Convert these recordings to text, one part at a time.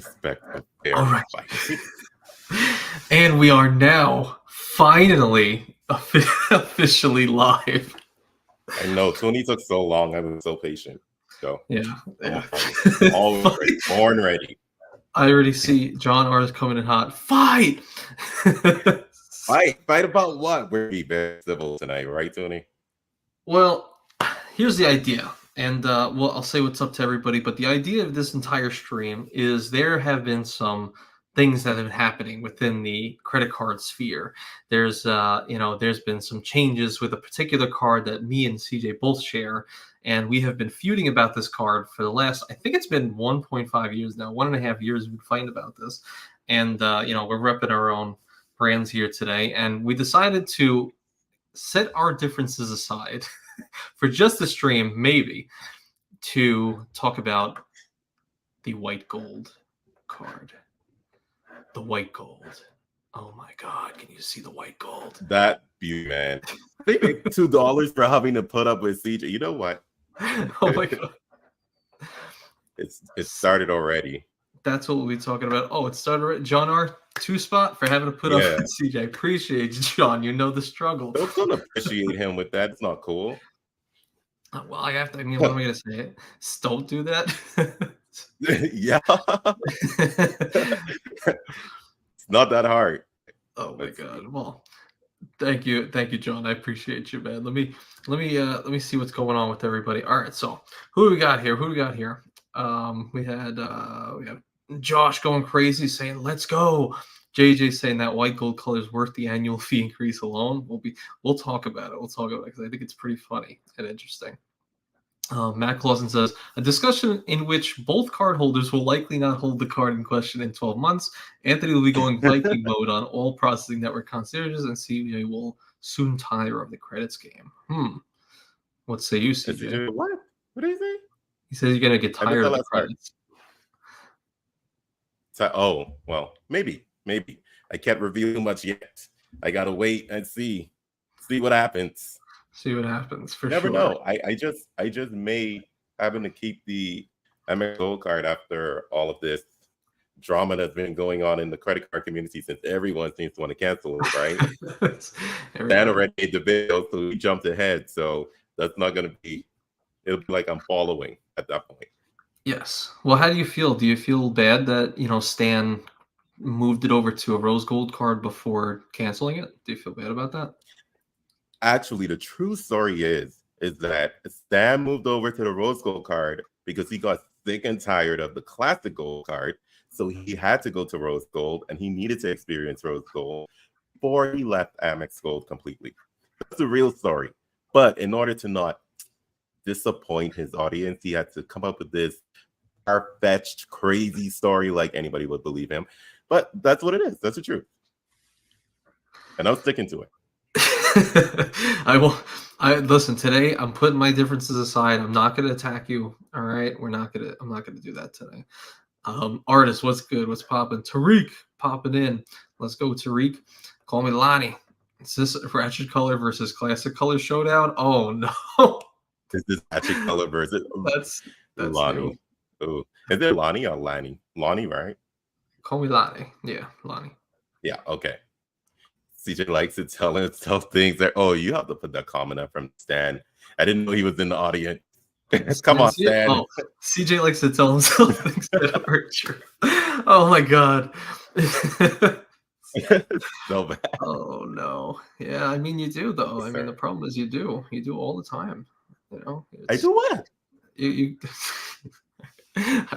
expect a All fair right. fight. And we are now finally officially live. I know Tony took so long. I was so patient. So Yeah. I'm always ready, born ready. I already see John R is coming in hot. Fight! Fight about what? We're be very civil tonight, right, Tony? Well, here's the idea. And well, I'll say what's up to everybody. But the idea of this entire stream is there have been some things that have been happening within the credit card sphere. There's there's been some changes with a particular card that me and CJ both share, and we have been feuding about this card for the last, I think it's been 1.5 years now, 1.5 years we've been fighting about this. And we're repping our own brands here today, and we decided to set our differences aside for just the stream, maybe, to talk about the white gold card. The white gold. Oh my God! Can you see the white gold? That beauty, man. They paid $2 for having to put up with CJ. You know what? Oh my God! It started already. That's what we'll be talking about. Oh, it started already. John R. 2-spot for having to put up with CJ. Appreciate you, John. You know the struggle. Don't appreciate him with that. It's not cool. Well, I have to. I mean, what am I going to say? Don't do that. Yeah. It's not that hard. Oh my God. Well, thank you, John. I appreciate you, man. Let me see what's going on with everybody. All right, so who do we got here? We have Josh going crazy saying, "Let's go." JJ saying that white gold color is worth the annual fee increase alone. We'll talk about it. Because I think it's pretty funny and interesting. Matt Clausen says, a discussion in which both card holders will likely not hold the card in question in 12 months. Anthony will be going Viking mode on all processing network concierges, and CJ will soon tire of the credits game. What say you, CJ? What? What did he say? He says you're going to get tired of the credits. Oh, well, maybe. I can't reveal much yet. I got to wait and see what happens. See what happens. For Never sure. know. I just may happen to keep the Amex Gold card after all of this drama that's been going on in the credit card community since everyone seems to want to cancel it, right? Dan already made the video, so we jumped ahead. So that's not going to be. It'll be like I'm following at that point. Yes. Well, how do you feel? Do you feel bad that Stan moved it over to a rose gold card before canceling it? Do you feel bad about that? Actually, the true story is that Stan moved over to the rose gold card because he got sick and tired of the classic gold card. So he had to go to rose gold, and he needed to experience rose gold before he left Amex Gold completely. That's the real story. But in order to not disappoint his audience, he had to come up with this far-fetched, crazy story like anybody would believe him. But that's what it is. That's the truth. And I'm sticking to it. Listen, today I'm putting my differences aside. I'm not going to attack you. All right. I'm not going to do that today. Artist, what's good? What's popping? Tariq popping in. Let's go, Tariq. Call me Lonnie. Is this ratchet color versus classic color showdown? Oh no. Is this ratchet color versus that's Lonnie? Oh, is it Lonnie or Lanny? Lonnie, right? Call me Lonnie. Yeah, Lonnie. Yeah, okay. CJ likes to tell things that, oh, you have to put that comment up from Stan. I didn't know he was in the audience. Come on, Stan. Oh, CJ likes to tell himself things that aren't true. Oh my God. So bad. Oh no. Yeah, I mean you do though. Yes, I mean the problem is you do all the time. I do what? You I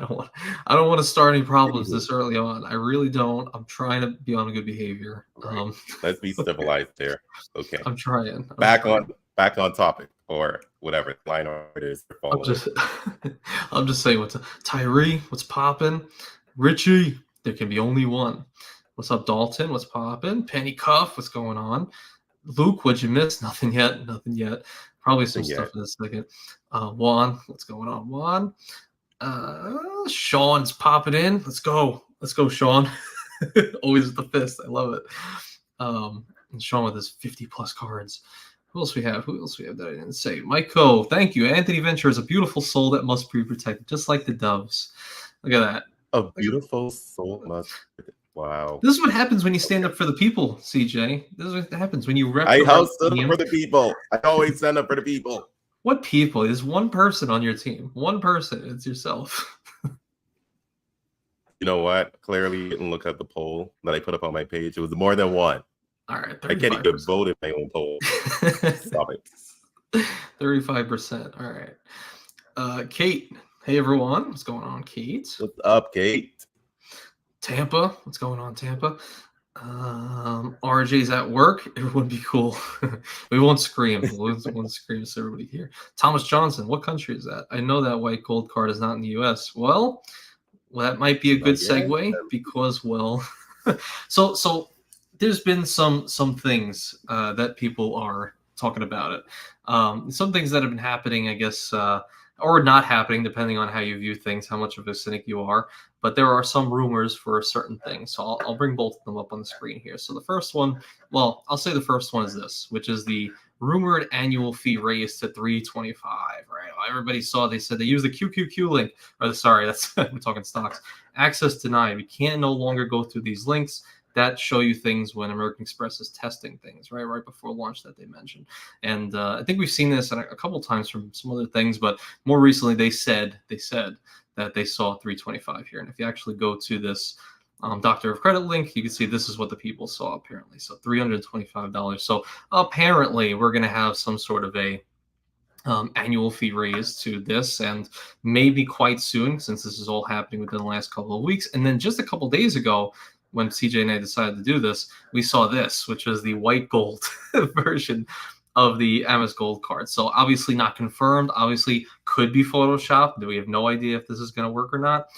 don't want to start any problems this early on. I really don't. I'm trying to be on good behavior. Right. Let's be civilized there. Okay. I'm trying. Back on topic or whatever line it is. I'm just saying what's Tyree, what's popping? Richie, there can be only one. What's up, Dalton? What's popping? Penny Cuff, what's going on? Luke, what'd you miss? Nothing yet. Probably some stuff in a second. Juan, what's going on? Juan? Sean's popping in. Let's go, Sean. Always with the fist. I love it. And Sean with his 50 plus cards. Who else we have that I didn't say? Mike-O, thank you. Anthony Venture is a beautiful soul that must be protected, just like the doves. Look at that. A beautiful soul must. Wow. This is what happens when you stand up for the people, CJ. This is what happens when you rep I the right house stood up team. for the people. I always stand up for the people. What people? There's one person on your team. One person. It's yourself. You know what? Clearly, you didn't look at the poll that I put up on my page. It was more than one. All right, I can't even 35%. vote in my own poll. Stop it. 35%. All right. Kate. Hey, everyone. What's going on, Kate? What's up, Kate? Tampa. What's going on, Tampa? RJ's at work. Everyone be cool. We won't scream. We won't scream so everybody here. Thomas Johnson. What country is that? I know that white gold card is not in the U.S. Well, that might be a good segue because, well, so there's been some things that people are talking about it. Some things that have been happening, I guess, or not happening, depending on how you view things, how much of a cynic you are. But there are some rumors for certain things. So I'll bring both of them up on the screen here. So the first one, well, I'll say the first one is this, which is the rumored annual fee raised to $325. Right? Well, everybody saw. They said they used the QQQ link. Sorry, that's we're talking stocks. Access denied. We can no longer go through these links that show you things when American Express is testing things, right before launch that they mentioned. And I think we've seen this a couple times from some other things, but more recently they said that they saw 325 here. And if you actually go to this Doctor of Credit link, you can see this is what the people saw apparently. So $325. So apparently we're going to have some sort of a annual fee raise to this, and maybe quite soon, since this is all happening within the last couple of weeks. And then just a couple days ago, when CJ and I decided to do this, we saw this, which is the white gold version of the Amex gold card. So obviously not confirmed, obviously could be photoshopped. We have no idea if this is going to work or not,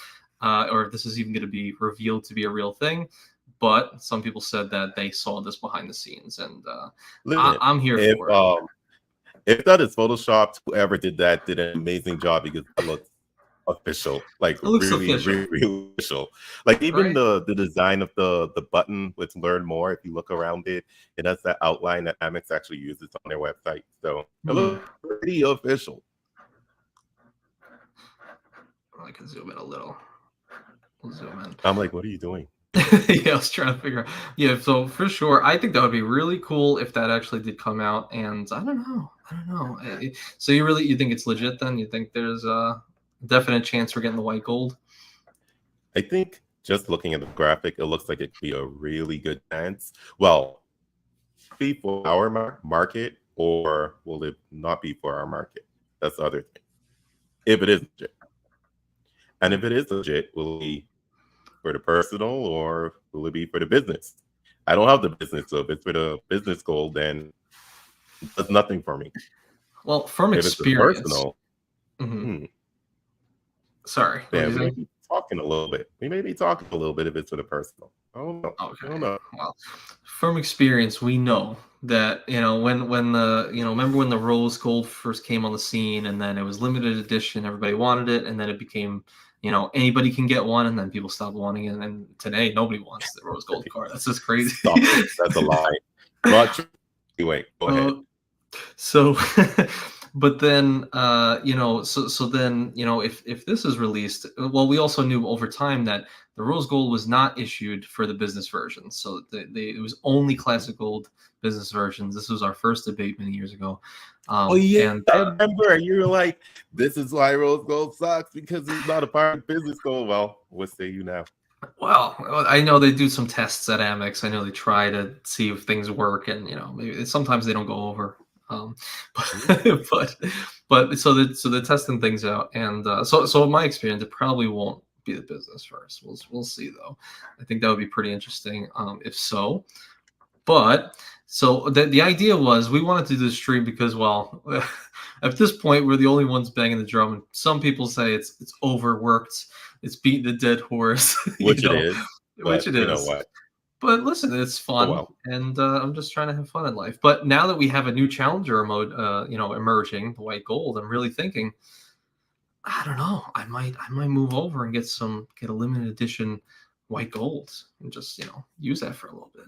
or if this is even going to be revealed to be a real thing. But some people said that they saw this behind the scenes, and I'm here for it. If that is photoshopped, whoever did that did an amazing job, because it looks official, like really official. Like even the design of the button with learn more, if you look around it, it has that outline that Amex actually uses on their website. So it looks pretty official. I can zoom in a little. We'll zoom in. I'm like, what are you doing? Yeah, I was trying to figure out. Yeah, so for sure, I think that would be really cool if that actually did come out. And I don't know. So you think it's legit then? You think there's a definite chance we're getting the white gold? I think just looking at the graphic, it looks like it could be a really good chance. Well, be for our market, or will it not be for our market? That's the other thing. If it is legit. And if it is legit, will it be for the personal, or will it be for the business? I don't have the business, so if it's for the business goal, then that's nothing for me. Well, from experience, it's personal, sorry, then we may be talking a little bit. If it's for the personal. I don't know. Okay. I don't know. Well, from experience, we know that when the remember when the rose gold first came on the scene, and then it was limited edition, everybody wanted it, and then it became anybody can get one, and then people stopped wanting it, and today nobody wants the rose gold card. That's just crazy. Stop it. That's a lie. Not true. Anyway, go ahead. So but then so then if this is released, well, we also knew over time that the rose gold was not issued for the business version. So it was only classic gold business versions. This was our first debate many years ago. And I remember you were like, this is why rose gold sucks, because it's not a part of business gold. Well, what say you now? Well, I know they do some tests at Amex. I know they try to see if things work, and maybe sometimes they don't go over. But so they're testing things out, and so in my experience, it probably won't be the business first. We'll see though. I think that would be pretty interesting if so. But so the idea was we wanted to do the stream because, well, at this point we're the only ones banging the drum, and some people say it's overworked, it's beating the dead horse, which it is. You know what? But listen, it's fun, and I'm just trying to have fun in life. But now that we have a new challenger mode, emerging, the white gold, I'm really thinking, I don't know, I might move over and get a limited edition white gold and just use that for a little bit.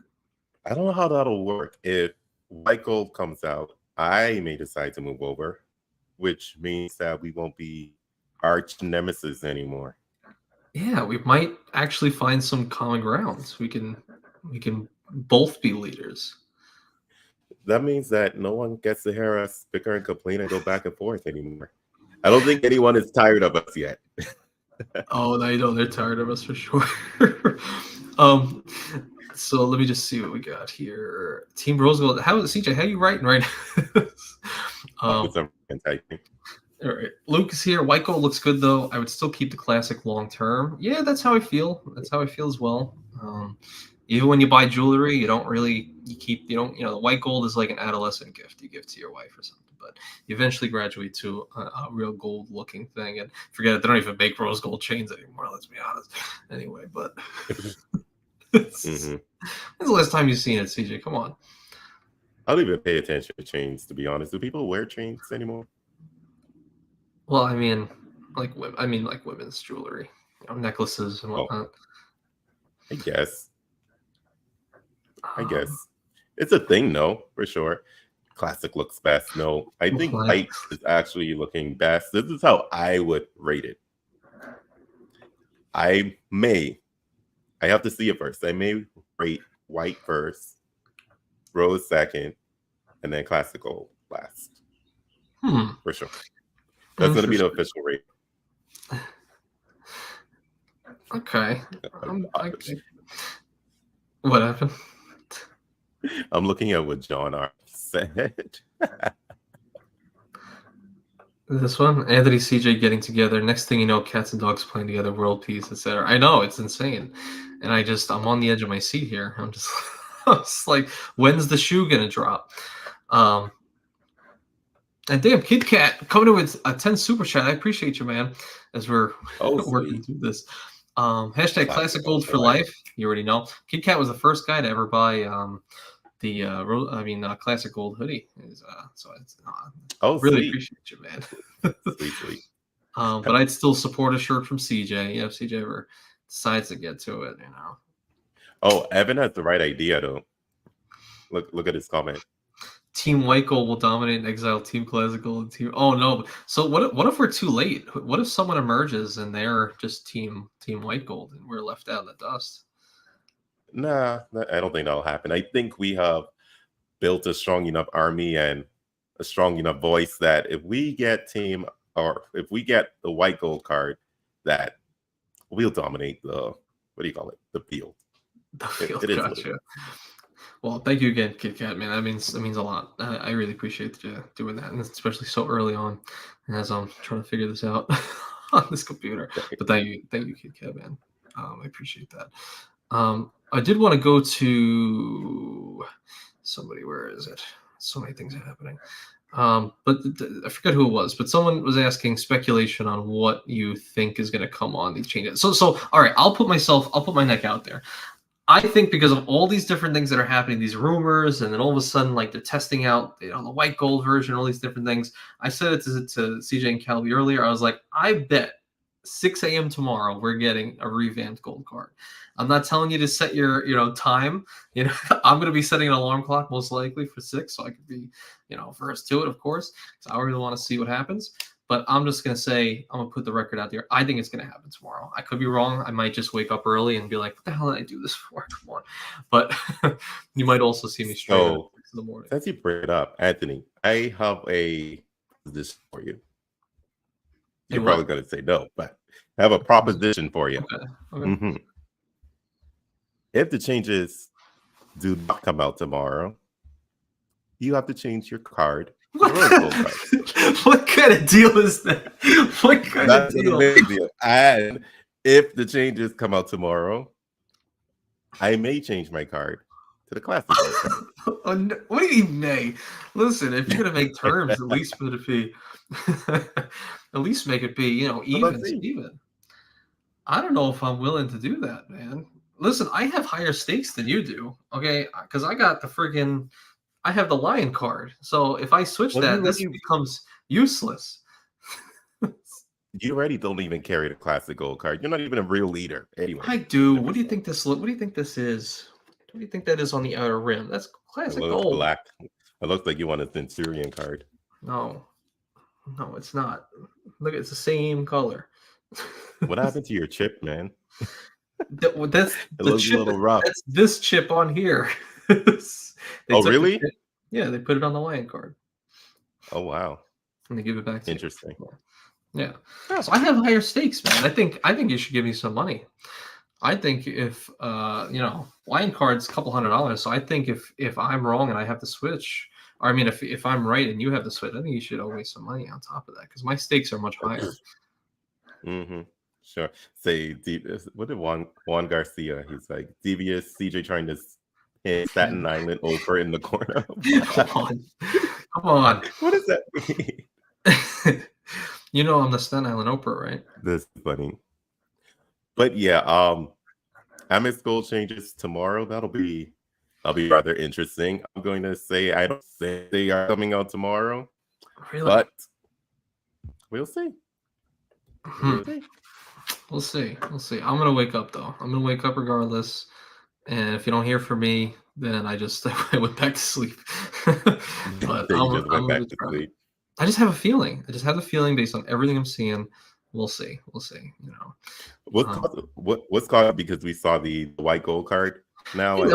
I don't know how that'll work. If white gold comes out, I may decide to move over, which means that we won't be arch nemesis anymore. Yeah, we might actually find some common grounds. We can both be leaders. That means that no one gets to hear us bicker and complain and go back and forth anymore. I don't think anyone is tired of us yet. Oh, I know they're tired of us for sure. um, so let me just see what we got here. Team Roosevelt. How CJ? How you writing right now? With some typing. All right. Luke is here. White gold looks good though. I would still keep the classic long term. Yeah, that's how I feel. That's how I feel as well. Even when you buy jewelry, you don't really the white gold is like an adolescent gift you give to your wife or something. But you eventually graduate to a real gold looking thing. And forget it, they don't even make rose gold chains anymore. Let's be honest. Anyway, but when's the last time you've seen it, CJ? Come on. I don't even pay attention to chains, to be honest. Do people wear chains anymore? Well, I mean, like women's jewelry, necklaces and whatnot. I guess. It's a thing, no, for sure. Classic looks best. No, I think white is actually looking best. This is how I would rate it. I have to see it first. I may rate white first, rose second, and then classic gold last. For sure. That's going to be the official rate. Okay. What happened? I'm looking at what John R. said. This one, Anthony CJ getting together. Next thing you know, cats and dogs playing together, world peace, etc. I know, it's insane, and I'm on the edge of my seat here. I'm just like, when's the shoe gonna drop? And damn, Kid Cat coming in with a 10 super chat. I appreciate you, man. As we're working through this. Hashtag classic gold for life. You already know. Kid Cat was the first guy to ever buy the classic gold hoodie. So it's really appreciate you, man. Sweet. But I'd still support a shirt from CJ. Yeah, if CJ ever decides to get to it, Oh, Evan has the right idea though. Look at his comment. Team White Gold will dominate and exile Team Classic Gold and Team. Oh no! So what if we're too late? What if someone emerges and they're just Team White Gold and we're left out in the dust? Nah, I don't think that'll happen. I think we have built a strong enough army and a strong enough voice that if we get the white gold card, that we'll dominate the the field. The field, gotcha. Well, thank you again, Kit Kat, man. That means a lot. I really appreciate you doing that, and especially so early on, as I'm trying to figure this out on this computer. But thank you, Kit Kat, man. I appreciate that. I did want to go to somebody. Where is it? So many things are happening. But I forget who it was, but someone was asking speculation on what you think is going to come on these changes. So all right, I'll put my neck out there. I think because of all these different things that are happening, these rumors, and then all of a sudden, like they're testing out, the white gold version, all these different things. I said it to CJ and Calvi earlier. I was like, I bet 6 a.m. tomorrow we're getting a revamped gold card. I'm not telling you to set your time. I'm going to be setting an alarm clock most likely for 6, so I could be first to it, of course, because I really want to see what happens. But I'm just going to say, I'm going to put the record out there. I think it's going to happen tomorrow. I could be wrong. I might just wake up early and be like, what the hell did I do this for? Come on. But you might also see me straight up in the morning. Since you bring it up, Anthony, I have a position for you. You're probably going to say no, but I have a proposition for you. Okay. If the changes do not come out tomorrow, you have to change your card. What kind of deal is that? What kind of deal? And if the changes come out tomorrow, I may change my card to the classic card. What do you mean may? Listen, if you're gonna make terms, at least put it be at least make it be, even. I don't know if I'm willing to do that, man. Listen, I have higher stakes than you do, okay? Because I got I have the lion card. So if I switch this becomes useless. You already don't even carry the classic gold card. You're not even a real leader. Anyway. I do. What do you think this is? What do you think that is on the outer rim? That's classic gold. Black. It looks like you want a Centurion card. No, it's not. Look, it's the same color. What happened to your chip, man? That's It the looks a chip. little rough. That's this chip on here. They Oh, took the really? chip. Yeah, they put it on the line card Oh, wow. and they give it back to you. Interesting. Yeah. Huh. So I have higher stakes, man. I think you should give me some money. I think if line card's a couple $100. So I think if I'm wrong and I have to switch, or I mean if I'm right and you have to switch, I think you should owe me some money on top of that because my stakes are much higher. Mm-hmm. Sure. Say, what did Juan Garcia? He's like devious CJ trying to hit Staten Island over in the corner. Come on. Come on. What does that mean? You know I'm the Staten Island Oprah, right? This is funny. But yeah, Amex Gold changes tomorrow. That'll be rather interesting. I'm going to say I don't think they are coming out tomorrow, Really? but we'll see. Hmm. We'll see. We'll see. We'll see. I'm gonna wake up though. I'm gonna wake up regardless. And if you don't hear from me, then I just I went back to sleep. But That you I'm just I'm went gonna back to try. sleep. I just have a feeling. I just have a feeling based on everything I'm seeing. We'll see. We'll see. Um, What's called because we saw the white gold card I now think that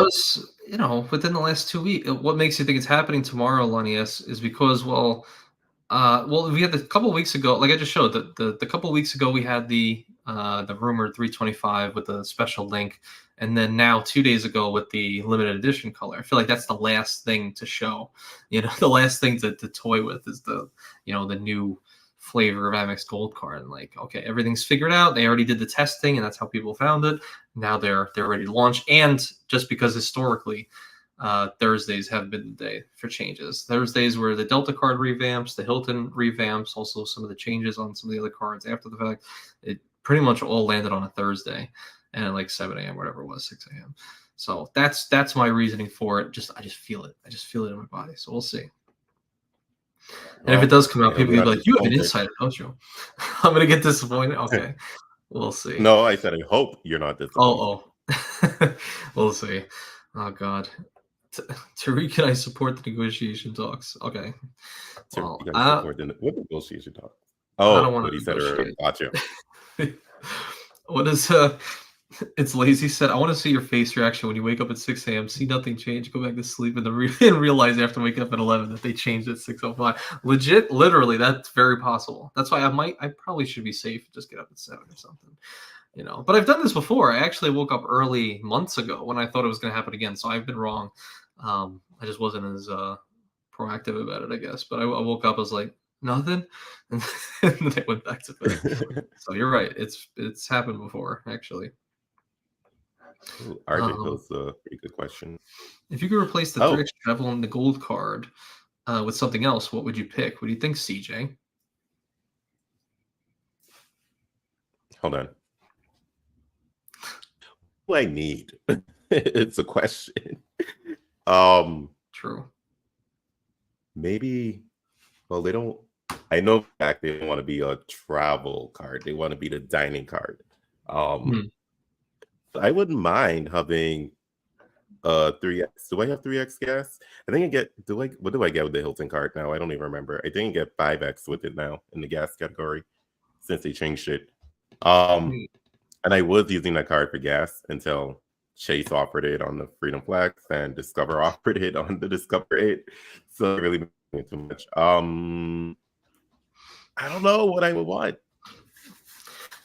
and was within the last 2 weeks. What makes you think it's happening tomorrow, Lanius, is because we had a couple weeks ago, like I just showed, the couple weeks ago we had the rumored 325 with the special link, and then now 2 days ago with the limited edition color. I feel like that's the last thing to show. The last thing to toy with is the new flavor of Amex Gold Card. And like, okay, everything's figured out. They already did the testing, and that's how people found it. Now they're ready to launch. And just because historically Thursdays have been the day for changes. Thursdays were the Delta card revamps, the Hilton revamps, also some of the changes on some of the other cards after the fact. It pretty much all landed on a Thursday and at like 7 a.m., whatever it was, 6 a.m. So that's my reasoning for it. I just feel it. I just feel it in my body. So we'll see. And if it well, does come out, it'll people be will be not like, "You have an disappointing. insider, don't you?" I'm gonna get disappointed. Okay, we'll see. No, I said I hope you're not disappointed. Oh. We'll see. Oh God. Tariq and I support the negotiation talks. Okay. You Well, guys support what negotiation talk? I don't Oh, want what to he said earlier. negotiate. Gotcha. What is it's lazy said, I want to see your face reaction when you wake up at 6 a.m., see nothing change, go back to sleep, and and realize after waking up at 11 that they changed at 6:05. Legit, literally, that's very possible. That's why I probably should be safe and just get up at 7 or something. But I've done this before. I actually woke up early months ago when I thought it was going to happen again. So I've been wrong. I just wasn't as proactive about it, I guess. But I woke up, I was like, nothing, and then I went back to bed. So you're right. It's happened before, actually. Ooh, RJ Um, posed a pretty good question. if you could replace the Oh, 3x travel and the gold card with something else, what would you pick? What do you think, CJ? hold on. What do I need? It's a question. True. Maybe. Well, they don't. I know back they don't want to be a travel card. They want to be the dining card. Hmm. I wouldn't mind having 3x. Do I have 3x gas? I think I get what do I get with the Hilton card now? I don't even remember. I think I get 5x with it now in the gas category since they changed it. Hmm. And I was using that card for gas until Chase offered it on the Freedom Flex and Discover offered it on the Discover 8. So it really made me too much. I don't know what I would want.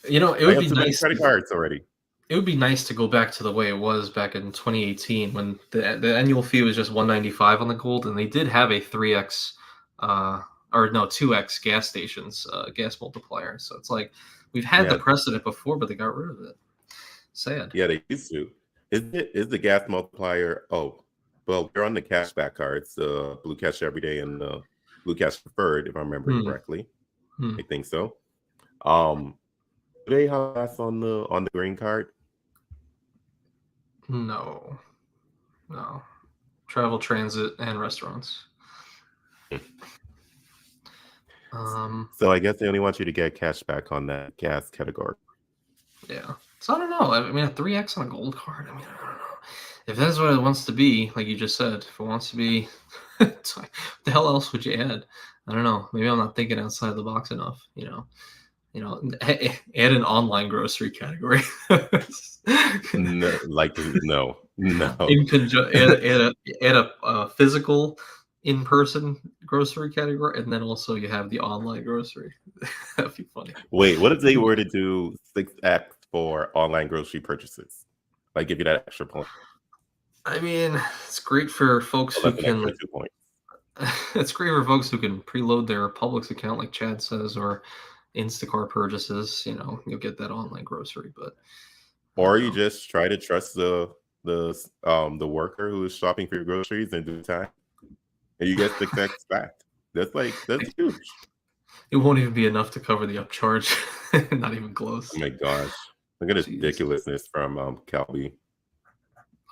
It I would have be too many nice. credit cards already. It would be nice to go back to the way it was back in 2018 when the annual fee was just 195 on the gold, and they did have a 3x or no 2x gas stations gas multiplier. So it's like we've had the Yeah, precedent before, but they got rid of it. Sad. yeah, they used to. Is the gas multiplier? Oh, well, they're on the cashback cards, the Blue Cash Everyday and the Blue Cash Preferred, if I'm remembering Hmm. correctly. Hmm. I think so. Do they have gas on the green card? No, no. Travel, transit, and restaurants. Um, So I guess they only want you to get cash back on that gas category. yeah. So I don't know. I mean, a 3x on a gold card. I mean, I don't know. If that's what it wants to be, like you just said, if it wants to be, what the hell else would you add? I don't know. Maybe I'm not thinking outside the box enough. Add an online grocery category. No, like no, no. In conjunction, add a physical in-person grocery category, and then also you have the online grocery. That'd be funny. Wait, what if they were to do 6x for online grocery purchases? Like give you that extra point. I mean, it's great for folks So who that's an extra can. 2 points. It's great for folks who can preload their Publix account, like Chad says, or Instacart purchases. You'll get that online grocery. But I Or don't you know. just try to trust the worker who is shopping for your groceries in due time, and you get 6x back. That's huge. It won't even be enough to cover the upcharge. Not even close. Oh my gosh. Look at the Jeez. ridiculousness from Calby.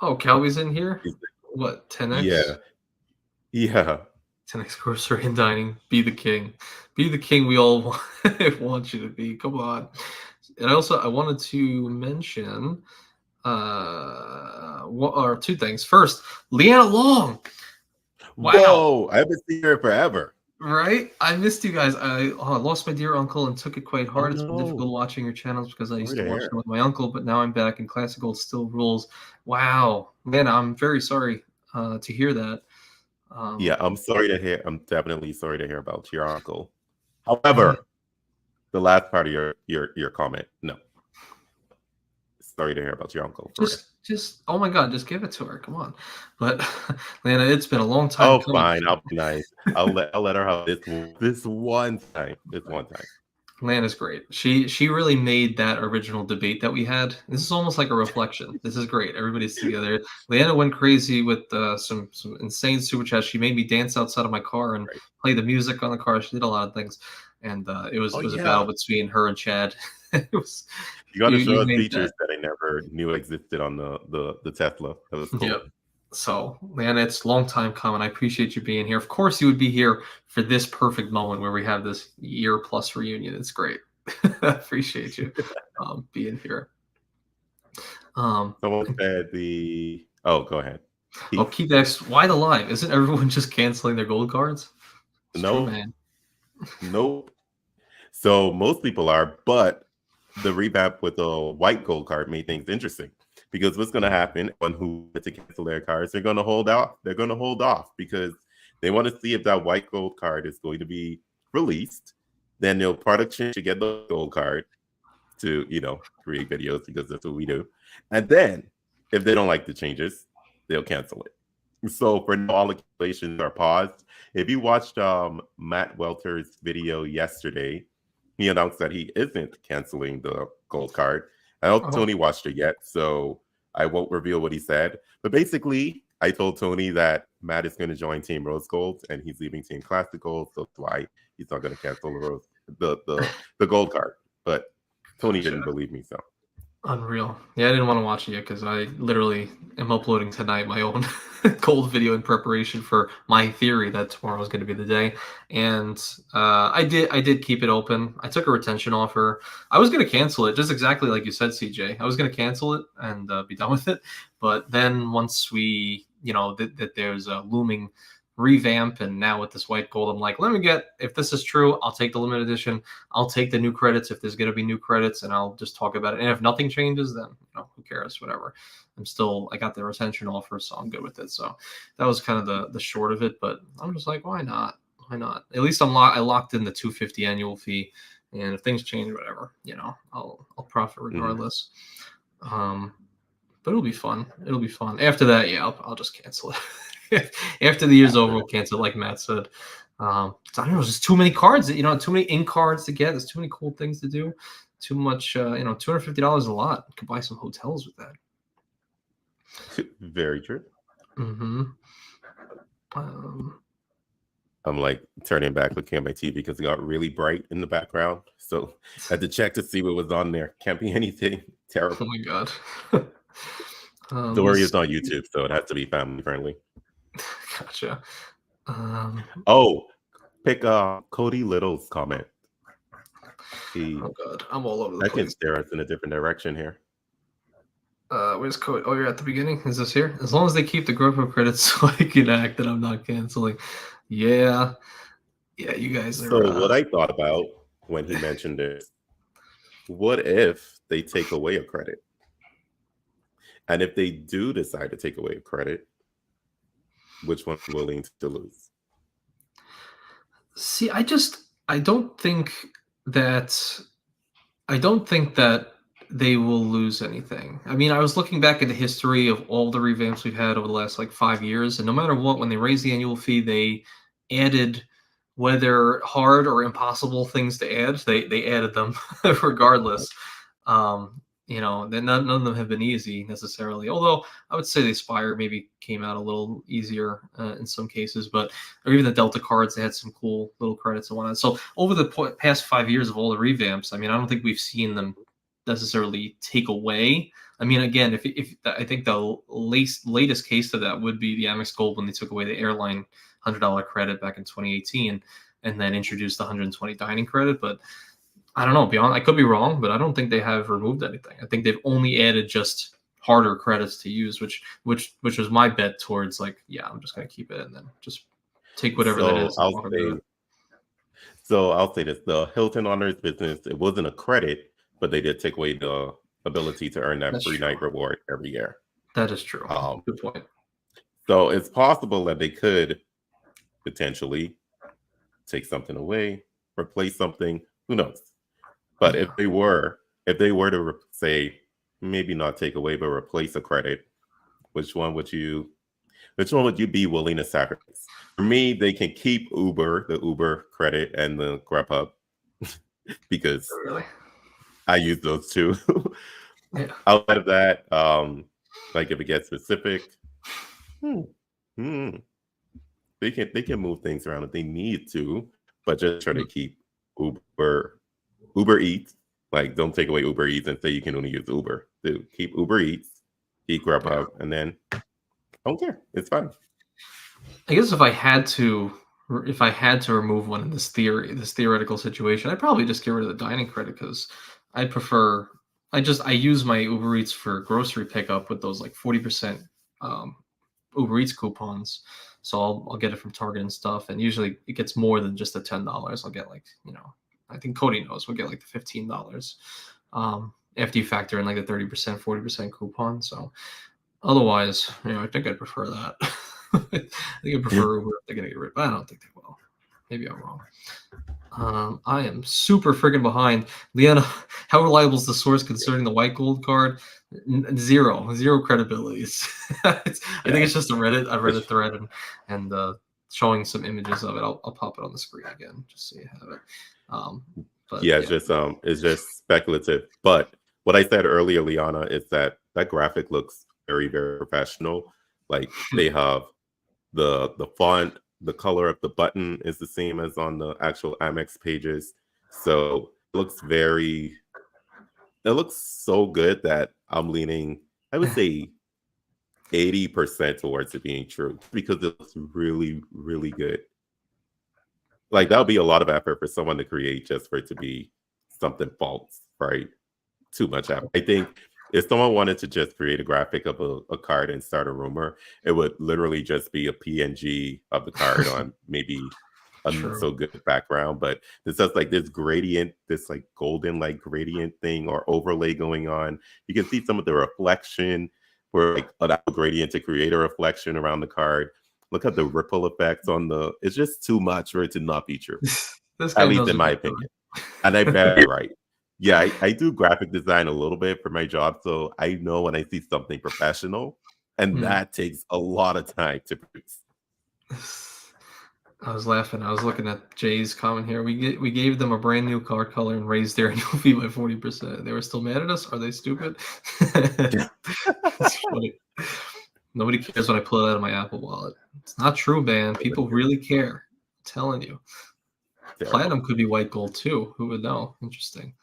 Oh, Calby's in here. He's What? 10x? yeah. Yeah. 10x grocery and dining. Be the king. Be the king we all want you to be. Come on. And I wanted to mention two things. First, Leanna Long. Wow. Whoa, I haven't seen her forever. Right? I missed you guys. I lost my dear uncle and took it quite Oh hard. It's been difficult no. watching your channels because I used Sorry to to watch hear. them with my uncle, but now I'm back and classical still rules. Wow. Man, I'm very sorry to hear that. Yeah, I'm sorry to hear. I'm definitely sorry to hear about your uncle. Man, However, the last part of your comment, no. Sorry to hear about your uncle for real. just oh my God, just give it to her. Come on. But Lana, it's been a long time Oh, coming. fine. I'll be nice. I'll let her have this one time. This one time. Lana's great. She really made that original debate that we had. This is almost like a reflection. This is great. Everybody's together. Lana went crazy with some insane super chats. She made me dance outside of my car and Right. play the music on the car. She did a lot of things, and Oh it was a battle yeah. between her and Chad. It was You got to show you us made features that. that I never knew existed on the Tesla. That was cool. Yep. So, man, it's a long time coming. I appreciate you being here. Of course, you would be here for this perfect moment where we have this year plus reunion. It's great. I appreciate you being here. Someone said oh, go ahead. Keith? Keith asks, why the live? Isn't everyone just canceling their gold cards? It's true, Nope. man. Nope. So most people are, but the revamp with the white gold card made things interesting because what's going to happen when who to cancel their cards, they're going to hold out. They're going to hold off because they want to see if that white gold card is going to be released. Then they'll product change to get the gold card to, create videos because that's what we do. And then if they don't like the changes, they'll cancel it. So for now, all calculations are paused. If you watched Matt Welter's video yesterday, he announced that he isn't canceling the gold card. I don't know if Tony watched it yet, so I won't reveal what he said. But basically, I told Tony that Matt is going to join Team Rose Gold and he's leaving Team Classic Gold, so that's why he's not going to cancel the gold card. But Tony didn't believe me, so. Unreal. Yeah, I didn't want to watch it yet because I literally am uploading tonight my own cold video in preparation for my theory that tomorrow is going to be the day. And I did keep it open. I took a retention offer. I was going to cancel it, just exactly like you said, CJ. I was going to cancel it and be done with it. But then once we, that there's a looming revamp, and now with this white gold, I'm like, if this is true, I'll take the limited edition. I'll take the new credits if there's going to be new credits, and I'll just talk about it. And if nothing changes, then who cares? Whatever. I got the retention offer, so I'm good with it. So that was kind of the short of it. But I'm just like, why not? Why not? At least I locked in the $250 annual fee, and if things change, whatever, I'll profit regardless. But it'll be fun. It'll be fun. After that, yeah, I'll just cancel it. After the year's over, we'll cancel it, like Matt said. I don't know, there's just too many cards, too many ink cards to get. There's too many cool things to do. Too much, $250 is a lot. You could buy some hotels with that. Very true. Mm-hmm. I'm like turning back looking at my TV because it got really bright in the background. So I had to check to see what was on there. Can't be anything terrible. Oh my God. The worry is on YouTube, so it has to be family friendly. Gotcha. Pick Cody Little's comment. Oh God, I'm all over the place. I can steer us in a different direction here. Where's Cody? Oh, you're at the beginning? Is this here? As long as they keep the GoPro credits so I can act that I'm not canceling. Yeah, you guys are. So what I thought about when he mentioned this what if they take away a credit? And if they do decide to take away a credit, which one are you willing to lose? See, I don't think that I don't think that they will lose anything. I mean, I was looking back at the history of all the revamps we've had over the last like 5 years, and no matter what, when they raised the annual fee, they added whether hard or impossible things to add. They added them regardless. None of them have been easy necessarily. Although I would say the Spire maybe came out a little easier in some cases, but or even the Delta cards, they had some cool little credits and whatnot. So over the past 5 years of all the revamps, I mean, I don't think we've seen them necessarily take away. I mean, again, if I think the latest case to that would be the Amex Gold when they took away the airline $100 credit back in 2018, and then introduced the 120 dining credit. But I don't know. Beyond, I could be wrong, but I don't think they have removed anything. I think they've only added just harder credits to use, which was my bet towards like, yeah, I'm just gonna keep it and then just take whatever that So is. I'll say, so I'll say this: the Hilton Honors business, it wasn't a credit, but they did take away the ability to earn that That's free true. night reward every year. That is true. Um, Good point. so it's possible that they could potentially take something away, replace something. Who knows? But Yeah. if they were to say maybe not take away but replace a credit, which one would you be willing to sacrifice? For me, they can keep the Uber credit and the Grubhub because Really. I use those too. Yeah. Outside of that, like if it gets specific, hmm, hmm, they can move things around if they need to, but just try to keep Uber Eats. Like, don't take away Uber Eats and say you can only use Uber. Dude, keep Uber Eats, keep Yeah. Grubhub, and then don't care. It's fine. I guess if I had to remove one in this theoretical situation, I'd probably just get rid of the dining credit because I prefer. I use my Uber Eats for grocery pickup with those like 40% um, Uber Eats coupons. So I'll get it from Target and stuff, and usually it gets more than just the $10. I'll get like I think Cody knows we'll get like the $15 after you factor in like the 30%, 40% coupon. So otherwise, I think I'd prefer that. I think I prefer Uber if they're gonna get rid, but I don't think they will. Maybe I'm wrong. I am super freaking behind. Leanna, how reliable is the source concerning the white gold card? Zero credibility. I think it's just a Reddit thread and showing some images of it. I'll pop it on the screen again just so you have it. But Yeah, yeah, it's just speculative. But what I said earlier, Liana, is that graphic looks very, very professional. Like they have the font, the color of the button is the same as on the actual Amex pages. So it looks so good that I'm leaning, I would say 80% towards it being true because it looks really, really good. Like that would be a lot of effort for someone to create just for it to be something false, right? Too much effort. I think if someone wanted to just create a graphic of a card and start a rumor, it would literally just be a PNG of the card on maybe a not true. so good background. But this has like this gradient, this like golden like gradient thing or overlay going on. You can see some of the reflection where like allow gradient to create a reflection around the card. Look at the ripple effects on it's just too much for it to not be true, This at guy least knows in what my he's opinion. And I doing. bet you're right. Yeah, I do graphic design a little bit for my job, so I know when I see something professional, and Hmm. that takes a lot of time to produce. I was laughing. I was looking at Jay's comment here. We gave them a brand new card color and raised their annual fee by 40%. They were still mad at us. Are they stupid? It's funny. Nobody cares when I pull it out of my Apple Wallet. It's not true, man. People really care. I'm telling you. Terrible. Platinum could be white gold too. Who would know? Interesting.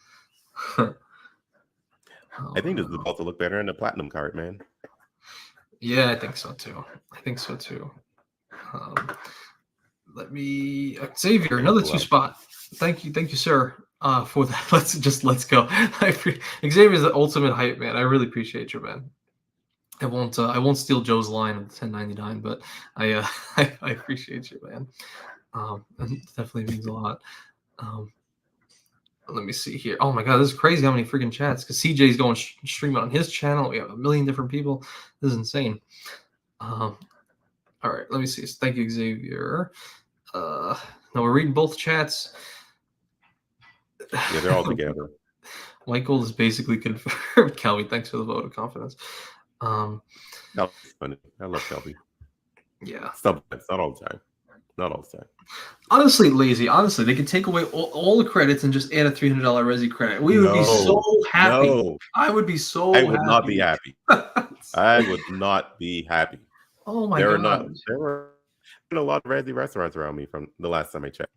I think this Oh, is about to look better in the platinum card, man. yeah, I think so too. I think so too. Um, Let me Xavier, Very another two low. spot. Thank you, sir, for that. Let's go. Xavier's the ultimate hype man. I really appreciate you, man. I won't steal Joe's line of the 1099, but I appreciate you, man. It definitely means a lot. Um, Let me see here. Oh my god, this is crazy how many freaking chats. Because CJ's going streaming on his channel. We have a million different people. This is insane. All right, let me see. Thank you, Xavier. No, we're reading both chats. Yeah, they're all together. Michael is basically confirmed. Kelby, thanks for the vote of confidence. Kelby's funny. I love Kelby. Yeah. Sometimes, not all the time. Not all the time. Honestly, lazy. Honestly, they could take away all the credits and just add a $300 Resi credit. We would be so happy. No, I would be so I happy. would not be happy. I would not be happy. Oh my There god. were a lot of Resi restaurants around me from the last time I checked.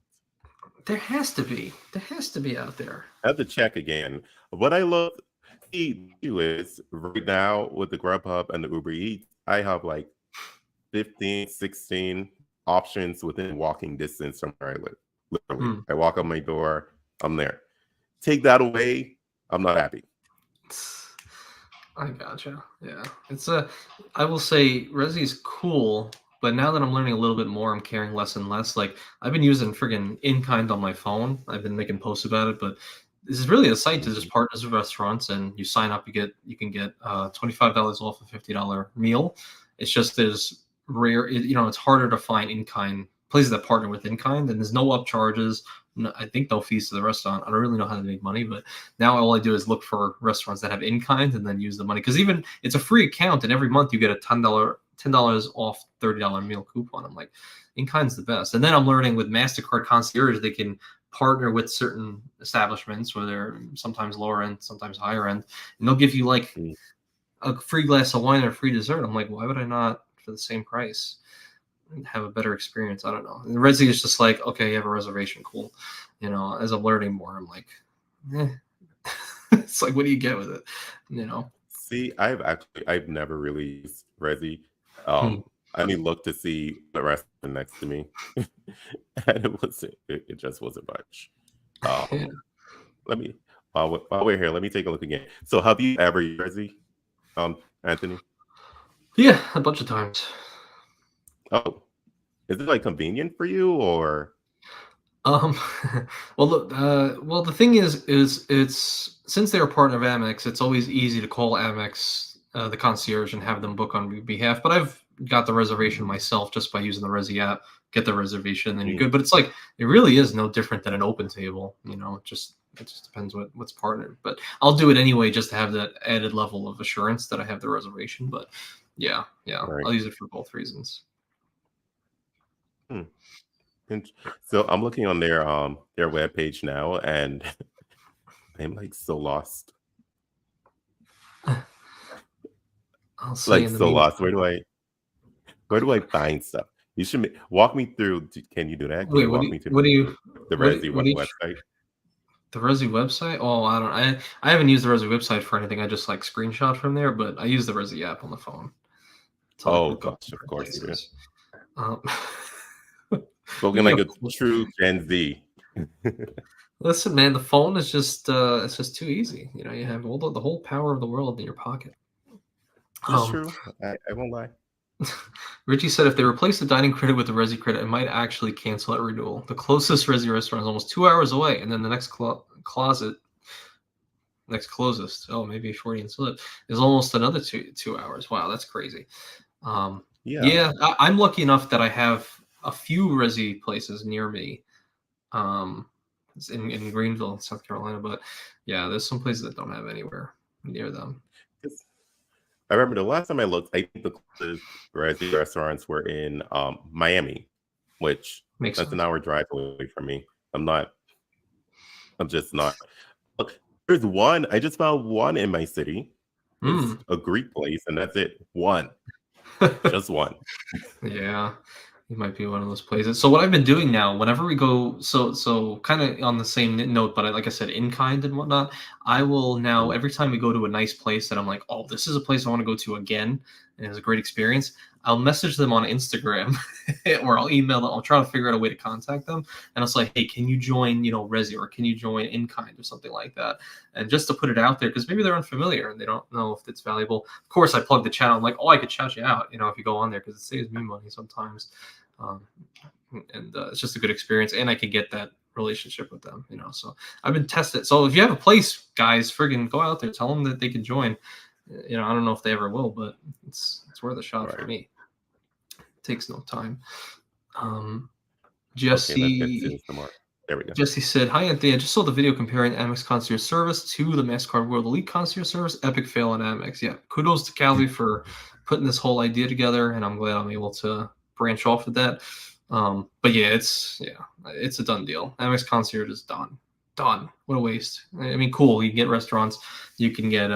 There has to be. There has to be out there. I have to check again. What I look see is right now with the Grubhub and the Uber Eats, I have like 15, 16 options within walking distance from where I live. Literally. I walk up my door, I'm there. Take that away, I'm not happy. I gotcha. Yeah. I will say Resi is cool, but now that I'm learning a little bit more, I'm caring less and less. Like I've been using friggin' in-kind on my phone. I've been making posts about it, but this is really a site to just partners with restaurants, and you sign up, you can get $25 off a $50 meal. It's just there's rare, it's harder to find in-kind places that partner with in-kind, and there's no up charges. I think no fees to the restaurant. I don't really know how to make money, but now all I do is look for restaurants that have in-kind and then use the money. Because even it's a free account, and every month you get a $10 off $30 meal coupon. I'm like, in-kind's the best. And then I'm learning with MasterCard Concierge, they can partner with certain establishments where they're sometimes lower end, sometimes higher end, and they'll give you like a free glass of wine or free dessert. I'm like, why would I not for the same price have a better experience? I don't know. And Resi is just like, okay, you have a reservation, cool. As I'm learning more, I'm like, it's like, what do you get with it? See, I've never really used Resi. I mean, look to see the restaurant next to me, and it just wasn't much. Let me while we're here, let me take a look again. So, have you ever used Resi, Anthony? Yeah, a bunch of times. Oh, is it like convenient for you, or? Well, the thing is it's since they're a partner of Amex, it's always easy to call Amex, the concierge, and have them book on your behalf. But I've got the reservation myself just by using the Resi app. Get the reservation, then you're good. But it's like it really is no different than an open table. It just depends what's partnered. But I'll do it anyway just to have that added level of assurance that I have the reservation. But yeah, Right. I'll use it for both reasons. And so I'm looking on their webpage now, and I'm like so lost. I'll say in the so lost. Where do I find stuff? You should walk me through. Can you do that? Can Wait, you walk me through the Resi website? The Resi website? Oh, I don't. I haven't used the Resi website for anything. I just like screenshot from there, but I use the Resi app on the phone. Oh gosh, of course you do. Spoken Yeah, like a true Gen Z. Listen, man, the phone is just it's just too easy. You have all the whole power of the world in your pocket. It's true. I won't lie. Richie said if they replace the dining credit with the Resi credit, it might actually cancel at renewal. The closest Resi restaurant is almost 2 hours away, and then the next next closest, maybe Freudian slip, is almost another 2 hours. Wow, that's crazy. Yeah, I'm lucky enough that I have a few Resi places near me. It's in Greenville, South Carolina, but yeah, there's some places that don't have anywhere near them. I remember the last time I looked, I think the closest Resi restaurants were in Miami, which that's an hour drive away from me. I'm just not. Look, there's one. I just found one in my city. It's a Greek place, and that's it. One. Just one. Yeah. It might be one of those places. So what I've been doing now, whenever we go, so kind of on the same note, but like I said, in kind and whatnot, I will now every time we go to a nice place that I'm like, oh, this is a place I want to go to again, and it's a great experience. I'll message them on Instagram or I'll email them. I'll try to figure out a way to contact them, and I'll say, hey, can you join, Resi, or can you join in kind or something like that, and just to put it out there because maybe they're unfamiliar and they don't know if it's valuable. Of course, I plug the channel. I'm like, oh, I could shout you out, if you go on there because it saves me money sometimes. And it's just a good experience, and I can get that relationship with them, so I've been tested. So if you have a place, guys, friggin' go out there, tell them that they can join. I don't know if they ever will, but it's worth a shot for me. It takes no time. Okay, let's get Jesse to some more. There we go. Jesse said, "Hi Anthony, I just saw the video comparing Amex concierge service to the MasterCard World Elite concierge service. Epic fail on Amex. Yeah, kudos to Calvi for putting this whole idea together, and I'm glad I'm able to branch off of that. But yeah, it's a done deal. Amex concierge is done. What a waste. I mean, cool. You can get restaurants, you can get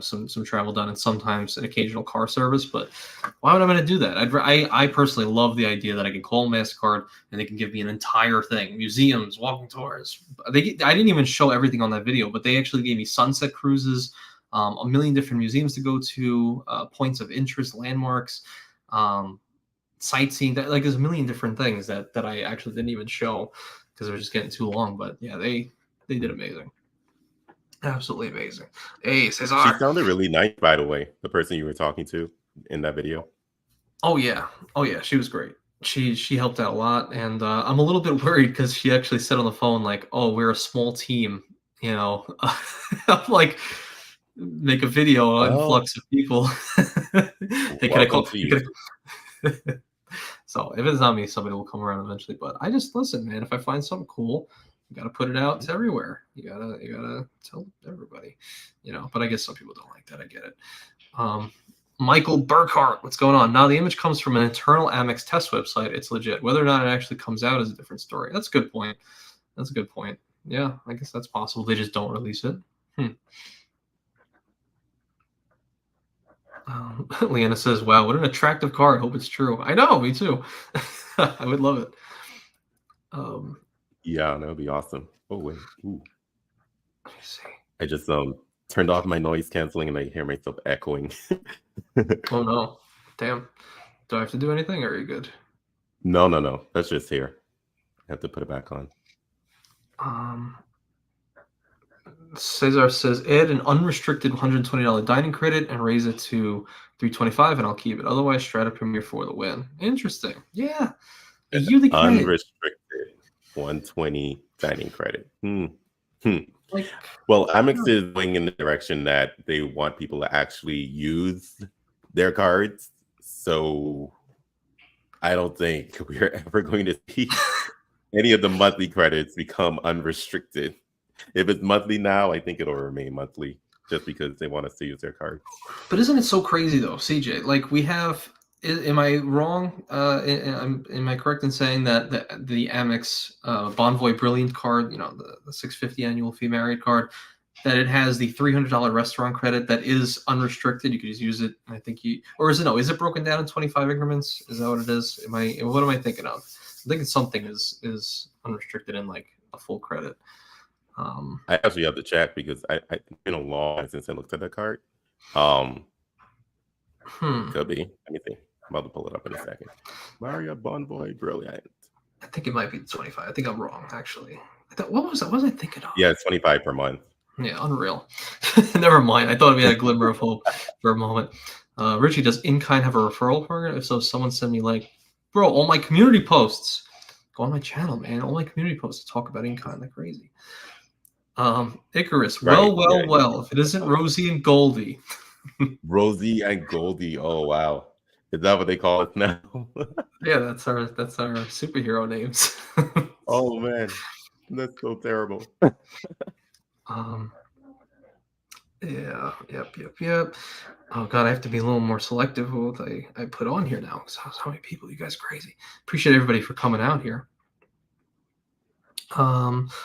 some travel done, and sometimes an occasional car service. But why would I want to do that? I personally love the idea that I can call MasterCard and they can give me an entire thing: museums, walking tours. I didn't even show everything on that video, but they actually gave me sunset cruises, a million different museums to go to, points of interest, landmarks, sightseeing. That, like, there's a million different things that I actually didn't even show because it was just getting too long. But yeah, they did amazing. Absolutely amazing. Hey, Cesar. She sounded really nice, by the way, the person you were talking to in that video. Oh yeah, she was great. She helped out a lot, and I'm a little bit worried because she actually said on the phone, like, "Oh, we're a small team," I'm like, make a video, influx of people. Hey, can I call you? So if it's not me, somebody will come around eventually. But I just listen, man. If I find something cool, you gotta put it out to everywhere. You gotta tell everybody, But I guess some people don't like that. I get it. Michael Burkhart, what's going on? Now the image comes from an internal Amex test website. It's legit. Whether or not it actually comes out is a different story. That's a good point. Yeah, I guess that's possible. They just don't release it. Leanna says, "Wow, what an attractive car. I hope it's true." I know, me too. I would love it. Yeah, that would be awesome. Oh wait, ooh. Let me see. I just turned off my noise canceling and I hear myself echoing. Oh no, damn! Do I have to do anything, or are you good? No. That's just here. I have to put it back on. Cesar says, "Add an unrestricted $120 dining credit and raise it to $325, and I'll keep it. Otherwise, Strata Premier for the win." Interesting. Yeah. A yearly credit. Unrestricted 120 dining credit. Well, Amex is going in the direction that they want people to actually use their cards. So I don't think we're ever going to see any of the monthly credits become unrestricted. If it's monthly now, I think it'll remain monthly just because they want us to use their cards. But isn't it so crazy though, CJ? Like, we have, am I wrong? Am I correct in saying that the Amex Bonvoy Brilliant card, the $650 annual fee Marriott card, that it has the $300 restaurant credit that is unrestricted? You could just use it. I think is it broken down in 25 increments? Is that what it is? What am I thinking of? I'm thinking something is unrestricted in like a full credit. I actually have to check because it's been a long time since I looked at that card. Could be. Let me think. I'm about to pull it up in a second. Marriott Bonvoy Brilliant. I think it might be 25. I think I'm wrong, actually. What was I thinking of? Yeah, it's 25 per month. Yeah, unreal. Never mind. I thought we had a glimmer of hope for a moment. Richie, does InKind have a referral program? If so, someone send me, like, bro, all my community posts. Go on my channel, man. All my community posts talk about InKind like crazy. Icarus. Right, well. If it isn't Rosie and Goldie. Rosie and Goldie. Oh wow. Is that what they call it now? Yeah, that's our superhero names. Oh man. That's so terrible. Yeah, yep. Oh god, I have to be a little more selective with what I put on here now, because how many people? You guys crazy. Appreciate everybody for coming out here.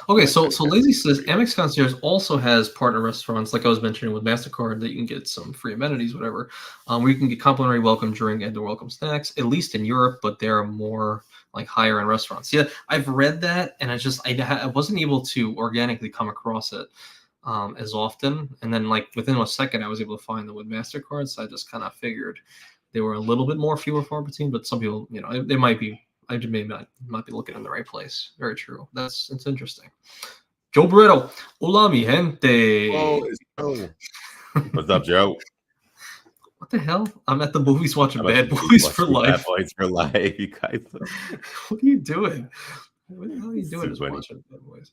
Okay, so Lazy says Amex Concierge also has partner restaurants, like I was mentioning with MasterCard, that you can get some free amenities, whatever, where you can get complimentary welcome drink and the welcome snacks, at least in Europe, but they're more like higher end restaurants. Yeah, I've read that, and I wasn't able to organically come across it as often, and then like within a second I was able to find them with MasterCard, so I just kind of figured they were a little bit more few and far between, but some people, they might be. I may not be looking in the right place. Very true. It's interesting. Joe Brito. Hola, mi gente. Oh, what's up, Joe? What the hell? I'm at the movies watching Bad Boys for Life. Bad Boys for Life, you guys. What are you doing? What the hell are you It's doing? too Just funny. watching Bad Boys.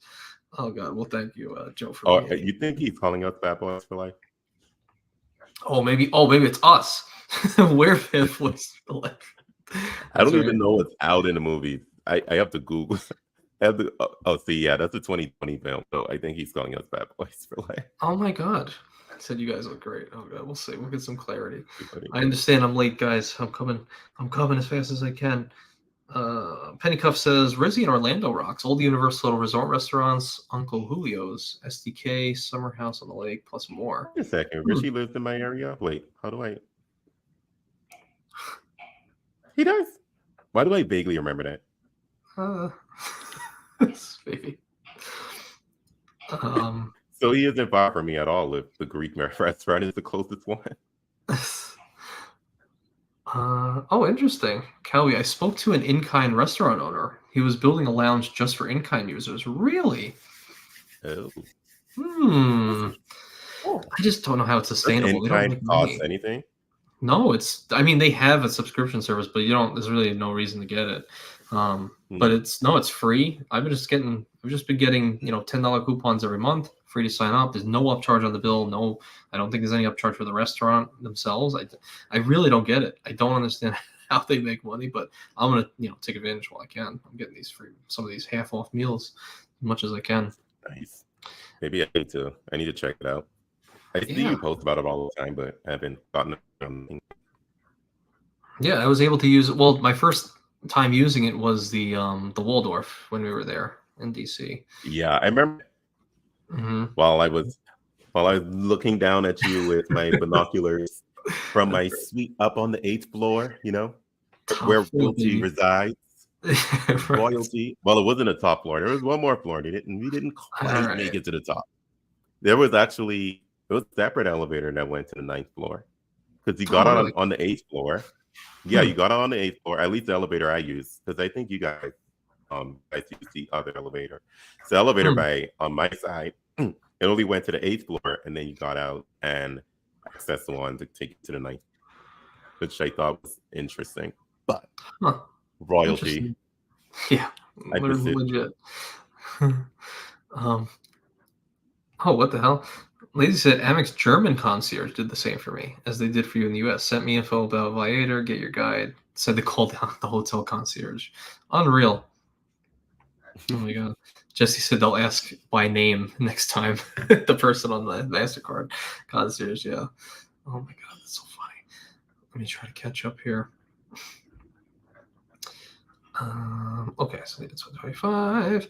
Oh God. Well, thank you, Joe, for Oh, behaving. you think he's calling us bad boys for life? Oh, maybe. Oh, maybe it's us. We're Bad Boys for life. I That's don't right. even know what's out in the movies. I have to Google. I have to, see, yeah, that's a 2020 film. So I think he's calling us bad boys for life. Oh my God. I said you guys look great. Oh God. We'll see. We'll get some clarity. Too funny. I understand I'm late, guys. I'm coming. I'm coming as fast as I can. Pennycuff says Rizzy and Orlando rocks. All the Universal Resort restaurants, Uncle Julio's, SDK, Summer House on the Lake, plus more. Wait a second. Hmm. Richie lives in my area. Wait, how do I? He does. Why do I vaguely remember that? Baby. Um. So he isn't far from me at all if the Greek restaurant is the closest one. Oh, interesting. Kelly, I spoke to an in-kind restaurant owner. He was building a lounge just for in-kind users. Really? Oh. Hmm. Oh. I just don't know how it's Does sustainable. They don't in-kind make cost money. anything? No, I mean, they have a subscription service, but there's really no reason to get it. But it's free. I've just been getting, $10 coupons every month, free to sign up. There's no upcharge on the bill. No, I don't think there's any upcharge for the restaurant themselves. I really don't get it. I don't understand how they make money, but I'm going to, take advantage while I can. I'm getting some of these half off meals as much as I can. Nice. Maybe I need to check it out. I see you post about it all the time, but I haven't gotten it. Yeah, I was able to use it. Well, my first time using it was the Waldorf when we were there in DC. Yeah, I remember while I was looking down at you with my binoculars from my suite up on the 8th floor, where royalty resides. Right. Royalty. Well, it wasn't a top floor. There was one more floor. We didn't quite make Right. it to the top. There was a separate elevator that went to the 9th floor because you got really? on the 8th floor. Yeah, you got on the 8th floor. At least the elevator I use, because I think you guys use the other elevator. So the elevator on my side, it only went to the 8th floor, and then you got out and accessed the one to take you to the 9th, which I thought was interesting. But royalty. Yeah, I legit. Oh, what the hell? Lady said Amex German concierge did the same for me as they did for you in the US. Sent me info about Viator, get your guide. Said to call down the hotel concierge. Unreal. Oh my God. Jesse said they'll ask by name next time. The person on the MasterCard concierge. Yeah. Oh my God. That's so funny. Let me try to catch up here. Okay. So it's 125.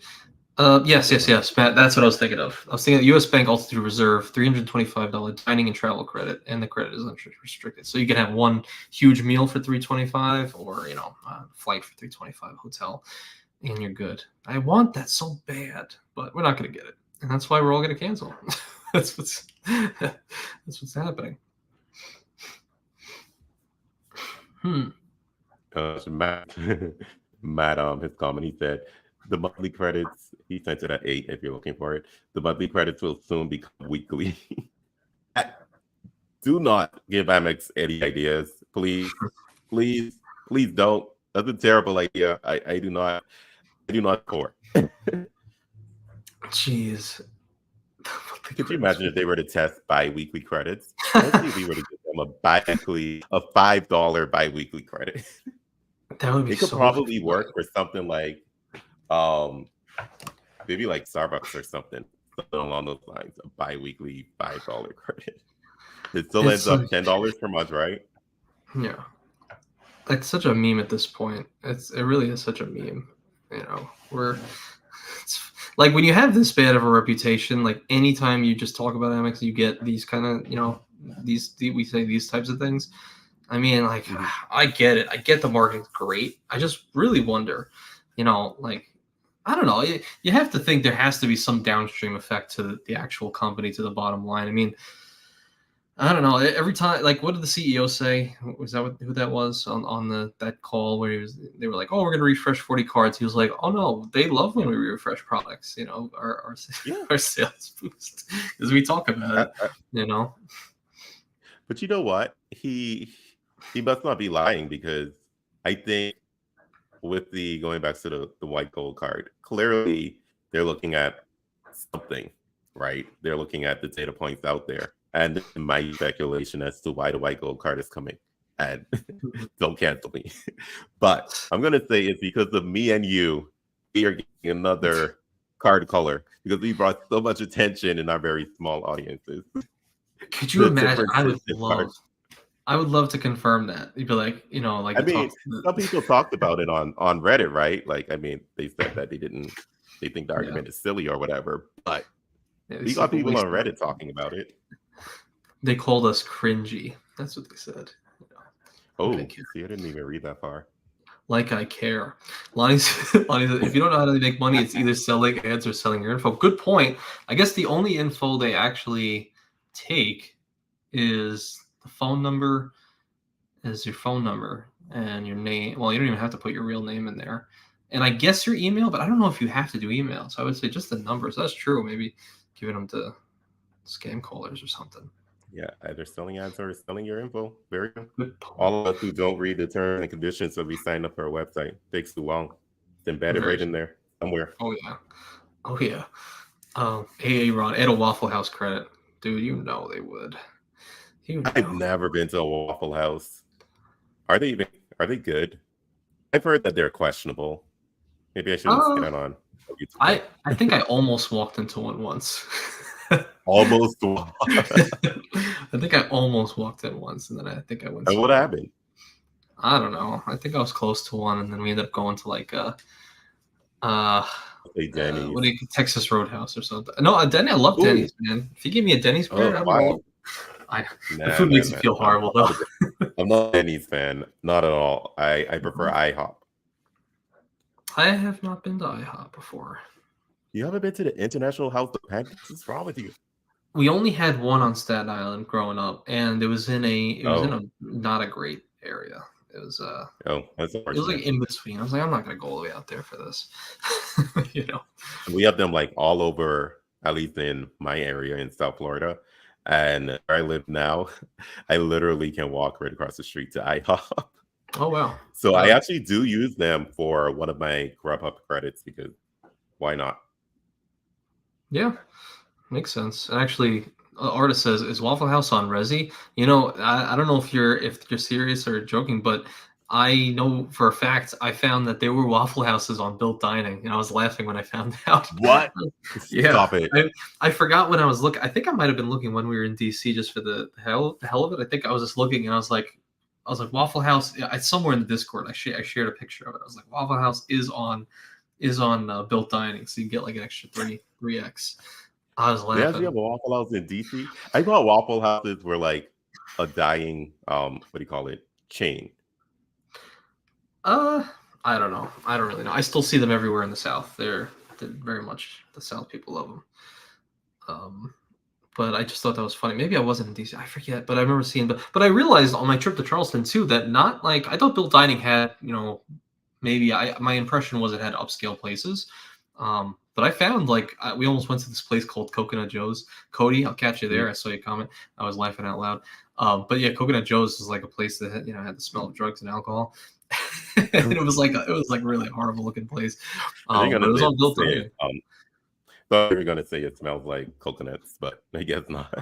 Yes, Matt. That's what I was thinking of. I was thinking of U.S. Bank Altitude Reserve, $325 dining and travel credit, and the credit is unrestricted. So you can have one huge meal for $325, or flight for $325, hotel, and you're good. I want that so bad, but we're not going to get it, and that's why we're all going to cancel. that's what's happening. Matt, his comment, he said, the monthly credits, he sent it at 8 if you're looking for it. The monthly credits will soon become weekly. Do not give Amex any ideas. Please, please, please don't. That's a terrible idea. I do not core. Jeez. Could you imagine if they were to test bi-weekly credits? Let's see if we were to give them a $5 bi-weekly credit. That would be it could probably work for something like maybe like Starbucks or something along those lines, a bi-weekly $5 credit. It still ends up $10 per month, right? Yeah. It's such a meme at this point. It really is such a meme. It's like when you have this bad of a reputation, like anytime you just talk about Amex, you get these kind of, we say these types of things. I mean, like, I get it. I get the marketing's great. I just really wonder, like, I don't know. You have to think there has to be some downstream effect to the actual company, to the bottom line. I mean, I don't know. Every time, like, what did the CEO say? Was that who that was on that call where they were like, "Oh, we're going to refresh 40 cards." He was like, "Oh no, they love when we refresh products. Our sales boost because we talk about it. But you know what? He must not be lying, because I think with the going back to the white gold card, clearly they're looking at something, right? They're looking at the data points out there, and my speculation as to why the white gold card is coming. And don't cancel me, but I'm gonna say it's because of me and you. We are getting another card color because we brought so much attention in our very small audiences. Could you imagine? Persistent card. I would love to confirm that. You'd be like, like I you mean, talked. some people talked about it on Reddit, right? Like, I mean, they said that they think the Yeah. argument is silly or whatever, but Yeah, we got people on Reddit talking about it. They called us cringy. That's what they said. Oh, see, I didn't even read that far. Like I care. Lonnie said, if you don't know how to make money, it's either selling ads or selling your info. Good point. I guess the only info they actually take is the phone number, is your phone number and your name. Well, you don't even have to put your real name in there. And I guess your email, but I don't know if you have to do email. So I would say just the numbers. That's true. Maybe giving them to scam callers or something. Yeah, either selling ads or selling your info. Very good. Good point. All of us who don't read the terms and conditions that we sign up for our website takes too long. It's embedded right in there somewhere. Oh yeah. Oh yeah. Hey Ron, add a Waffle House credit. Dude, you know they would. I've never been to a Waffle House. Are they good? I've heard that they're questionable. Maybe I shouldn't say that on YouTube. I think I almost walked into one once. Almost. I think I almost walked in once, and then I think I went. And what happened? I don't know. I think I was close to one, and then we ended up going to like Denny's. What do you Texas Roadhouse or something? No, Denny. I love Denny's, man. If you give me a Denny's burger, the food makes me feel horrible though. I'm not a Denny's fan, not at all. I prefer IHOP. I have not been to IHOP before. You haven't been to the International House of Pancakes? What's wrong with you? We only had one on Staten Island growing up, and it was in a not a great area. It was that's it was like in between. I was like, I'm not gonna go all the way out there for this. We have them like all over, at least in my area in South Florida. And where I live now, I literally can walk right across the street to IHOP. Oh wow. So I actually do use them for one of my Grubhub credits because why not? Yeah, makes sense. Actually, artist says, "Is Waffle House on Resi?" I don't know if you're serious or joking, but I know for a fact I found that there were Waffle Houses on Built Dining, and I was laughing when I found out. What? Yeah, stop it! I forgot when I was looking. I think I might have been looking when we were in DC just for the hell of it. I think I was just looking, and I was like Waffle House. It's somewhere in the Discord. I shared a picture of it. I was like, Waffle House is on Built Dining, so you get like an extra 3x. I was laughing. They actually have a Waffle House in DC. I thought Waffle Houses were like a dying what do you call it, chain. I don't know. I don't really know. I still see them everywhere in the South. They're very much the South. People love them. But I just thought that was funny. Maybe I wasn't in DC. I forget, but I remember seeing. But I realized on my trip to Charleston too that not like I thought Built Dining had maybe my impression was it had upscale places. But I found we almost went to this place called Coconut Joe's. Cody, I'll catch you there. I saw your comment. I was laughing out loud. But yeah, Coconut Joe's is like a place that had the smell of drugs and alcohol. And it was like really horrible looking place. It was on Built Dining. Thought you were gonna say it smells like coconuts, but I guess not.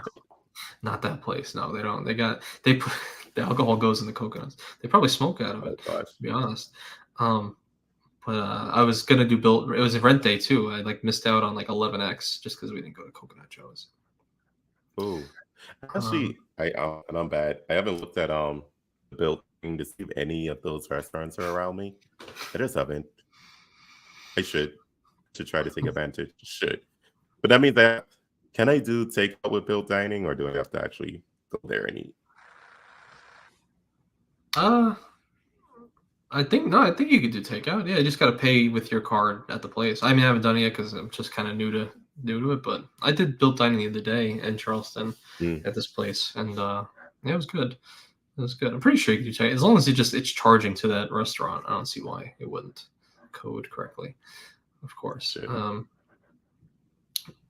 Not that place. No, they don't. They put the alcohol goes in the coconuts. They probably smoke out of it. To be honest. But I was gonna do Built. It was a rent day too. I missed out on 11x just because we didn't go to Coconut Joe's. Oh, actually, and I'm bad. I haven't looked at Built to see if any of those restaurants are around me. I just haven't. I should try to take advantage. But that means that can I do takeout with Built Dining, or do I have to actually go there and eat? I think you could do takeout. Yeah, you just got to pay with your card at the place. I mean, I haven't done it yet because I'm just kind of new to it. But I did Built Dining the other day in Charleston at this place, and it was good. It was good. I'm pretty sure you can do takeout as long as it's charging to that restaurant. I don't see why it wouldn't code correctly. Of course.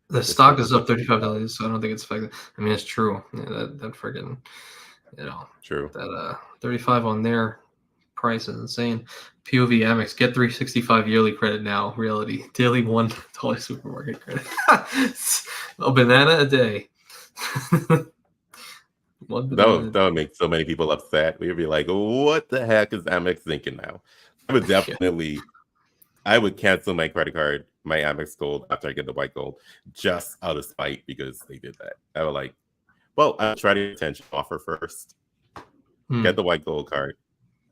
The stock is up $35, so I don't think it's affected. I mean, it's true. Yeah, that friggin', true. That 35 on there price is insane. POV Amex, get 365 yearly credit now. Reality, daily $1 supermarket credit. A banana a day. One banana. That would make so many people upset. We'd be like, what the heck is Amex thinking now? I would definitely, I would cancel my credit card, my Amex Gold after I get the white gold, just out of spite because they did that. I would like, well, I'll try the retention offer first. Get the white gold card,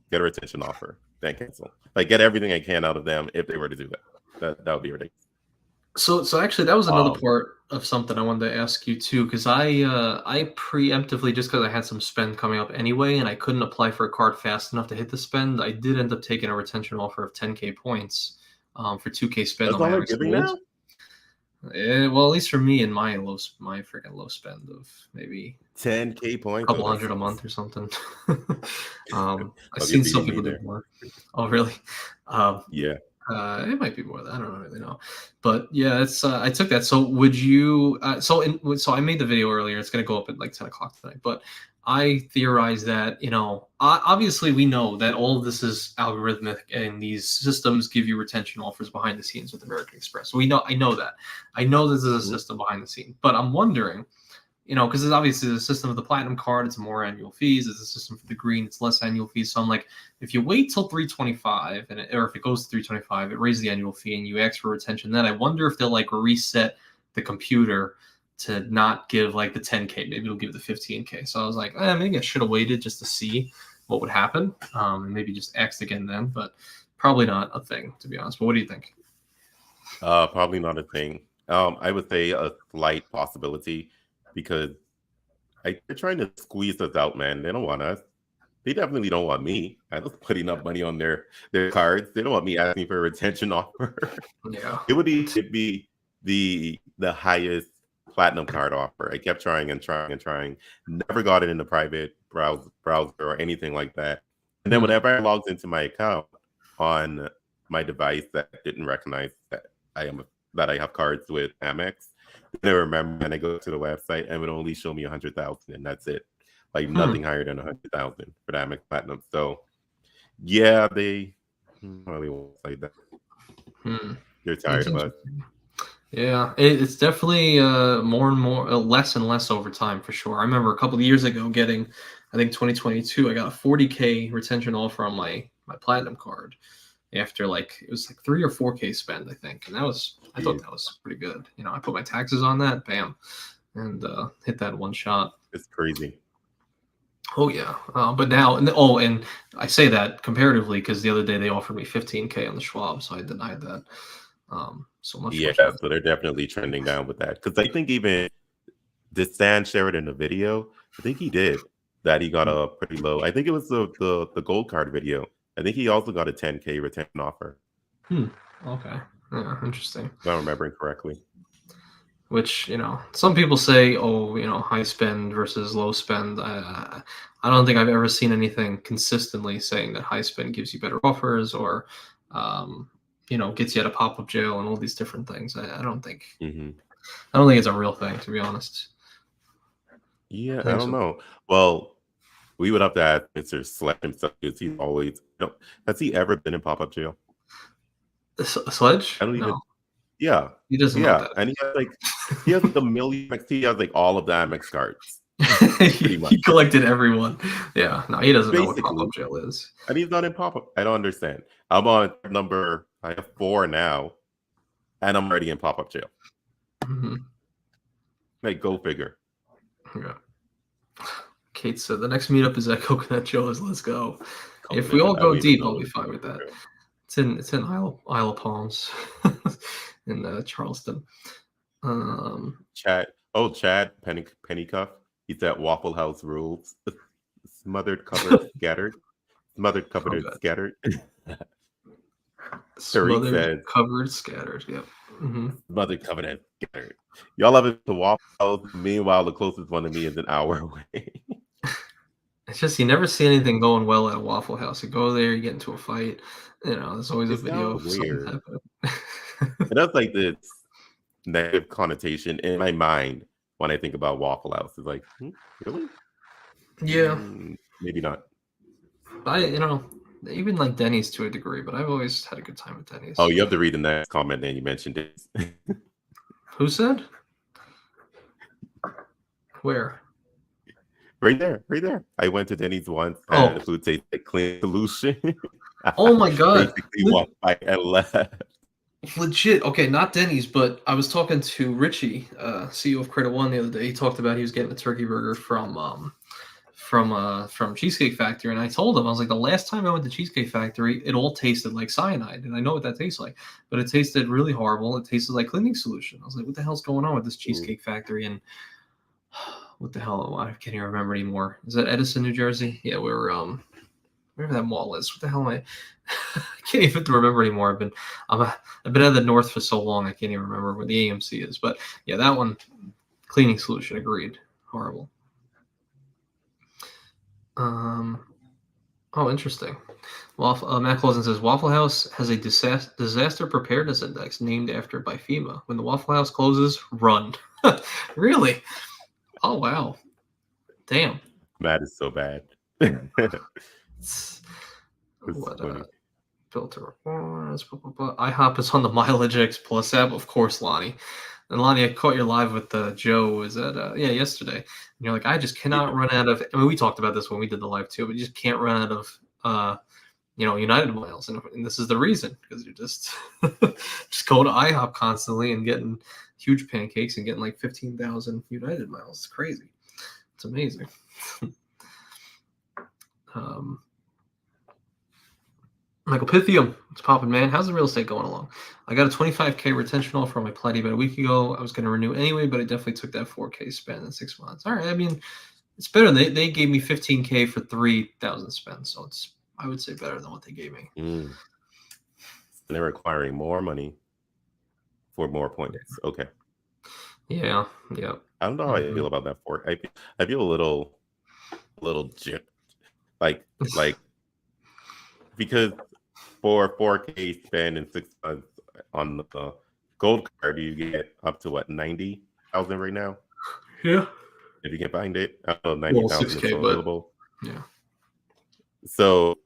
get a retention offer, then cancel. Like, get everything I can out of them if they were to do that. That would be ridiculous. So actually, that was another part of something I wanted to ask you too, because I preemptively, just because I had some spend coming up anyway, and I couldn't apply for a card fast enough to hit the spend, I did end up taking a retention offer of 10K points for 2K spend That's on all my they're Amex giving Gold. now? Well, at least for me and my freaking low spend of maybe 10K points, a couple hundred a month or something. I've I'll seen give some you people do there. more. Oh, really? Yeah. It might be more than I don't really know, but yeah, it's I took that. So would you? So I made the video earlier. It's gonna go up at like 10 o'clock tonight, but I theorized that obviously we know that all of this is algorithmic, and these systems give you retention offers behind the scenes with American Express. So I know that. I know this is a system behind the scene, but I'm wondering. Because it's obviously the system of the platinum card, it's more annual fees. It's a system for the green, it's less annual fees. So I'm like, if you wait till 325, or if it goes to 325, it raises the annual fee, and you ask for retention. Then I wonder if they'll like reset the computer to not give like the 10K. Maybe it'll give the 15K. So I was like, maybe I should have waited just to see what would happen, and maybe just asked again then. But probably not a thing, to be honest. But what do you think? Probably not a thing. I would say a slight possibility because they're trying to squeeze us out, man. They don't want us. They definitely don't want me. I was putting up money on their cards. They don't want me asking for a retention offer. Yeah, It would be the highest platinum card offer. I kept trying and trying and trying. Never got it in the private browser or anything like that. And then whenever I logged into my account on my device that didn't recognize that I have cards with Amex, then I remember and I go to the website and it would only show me 100,000, and that's it. Like nothing higher than 100,000 for the Amex Platinum. So yeah, they really won't say that. They're tired of us. Yeah, it's definitely more and more, less and less over time for sure. I remember a couple of years ago getting, I think 2022, I got a 40K retention offer on my platinum card after it was like 3 or 4K spend, I think, and I thought that was pretty good. I put my taxes on that, bam, and hit that one shot. It's crazy. Oh yeah, but now, and I say that comparatively because the other day they offered me 15K on the Schwab, so I denied that. So much. Yeah, so they're definitely trending down with that. Because I think even did Stan share it in the video? I think he did. That he got a pretty low. I think it was the gold card video. I think he also got a 10K retention offer. Okay. Yeah, interesting. If I'm remembering correctly. Which, some people say, high spend versus low spend. I don't think I've ever seen anything consistently saying that high spend gives you better offers or, gets you out of pop-up jail and all these different things. I don't think. I don't think it's a real thing, to be honest. Yeah, I don't know. Well, we would have to ask Mr. Sledge himself because he's always. Has he ever been in pop-up jail? Sledge? I don't even. Yeah. He doesn't know that. And he has the million. He has all of the Amex cards. He collected everyone. Yeah. No, he doesn't know what pop-up jail is. And he's not in pop-up. I don't understand. I'm on I have 4 now, and I'm already in pop-up jail. Go figure. Yeah. Kate said the next meetup is at Coconut Joe's. Let's go. If we all go deep, I'll be fine with that. It's in Isle of Palms in Charleston. Chad Pennycuff. He's at Waffle House rules. Smothered, covered, scattered. Smothered, covered, scattered. Smothered, covered, scattered. Yep. Smothered, covered, and scattered. Y'all have it to Waffle House. Meanwhile, the closest one to me is an hour away. It's just you never see anything going well at a Waffle House. You go there, you get into a fight. There's always a video of something happening. It has this negative connotation in my mind when I think about Waffle House. It's really? Yeah. Maybe not. Even like Denny's to a degree, but I've always had a good time at Denny's. Oh, you have to read the next comment. Then you mentioned it. Who said? Where? Right there, right there. I went to Denny's once, and Oh, the food tasted like clean solution. oh my God. Basically, walked by and left. Legit. Okay, not Denny's, but I was talking to Richie, CEO of Credit One, the other day. He talked about he was getting a turkey burger from Cheesecake Factory, and I told him, I was like, the last time I went to Cheesecake Factory, it all tasted like cyanide, and I know what that tastes like, but it tasted really horrible. It tasted like cleaning solution. I was like, what the hell's going on with this Cheesecake Factory? And what the hell? I can't even remember anymore. Is that Edison, New Jersey? Yeah, we were wherever that mall is. What the hell am I? I can't even remember anymore. I've been out of the north for so long. I can't even remember where the AMC is. But yeah, that one, cleaning solution. Agreed. Horrible. Oh, interesting. Matt Clausen says Waffle House has a disaster preparedness index named after by FEMA. When the Waffle House closes, run. Really? Oh wow. Damn. That is so bad. What filter? IHOP is on the Mileage X Plus app, of course, Lonnie. And Lonnie, I caught you live with Joe. Was that yesterday? And you're like, I just cannot run out of. I mean, we talked about this when we did the live too, but you just can't run out of United miles, and this is the reason, because you're just just going to IHOP constantly and getting huge pancakes and getting like 15,000 United miles. It's crazy. It's amazing. Michael Pythium, it's popping, man. How's the real estate going along? I got a 25K retention offer on my Plenty about a week ago. I was going to renew anyway, but I definitely took that 4K spend in 6 months. All right, I mean, it's better. They gave me 15K for 3,000 spend, so it's, I would say, better than what they gave me. They're requiring more money for more points. Okay. Yeah. I don't know how I feel about that. I feel a little gypped, like because for 4K spend in 6 months on the gold card, you get up to what, 90,000 right now? Yeah. If you can find it, I don't know, 90,000 is still available. Yeah. So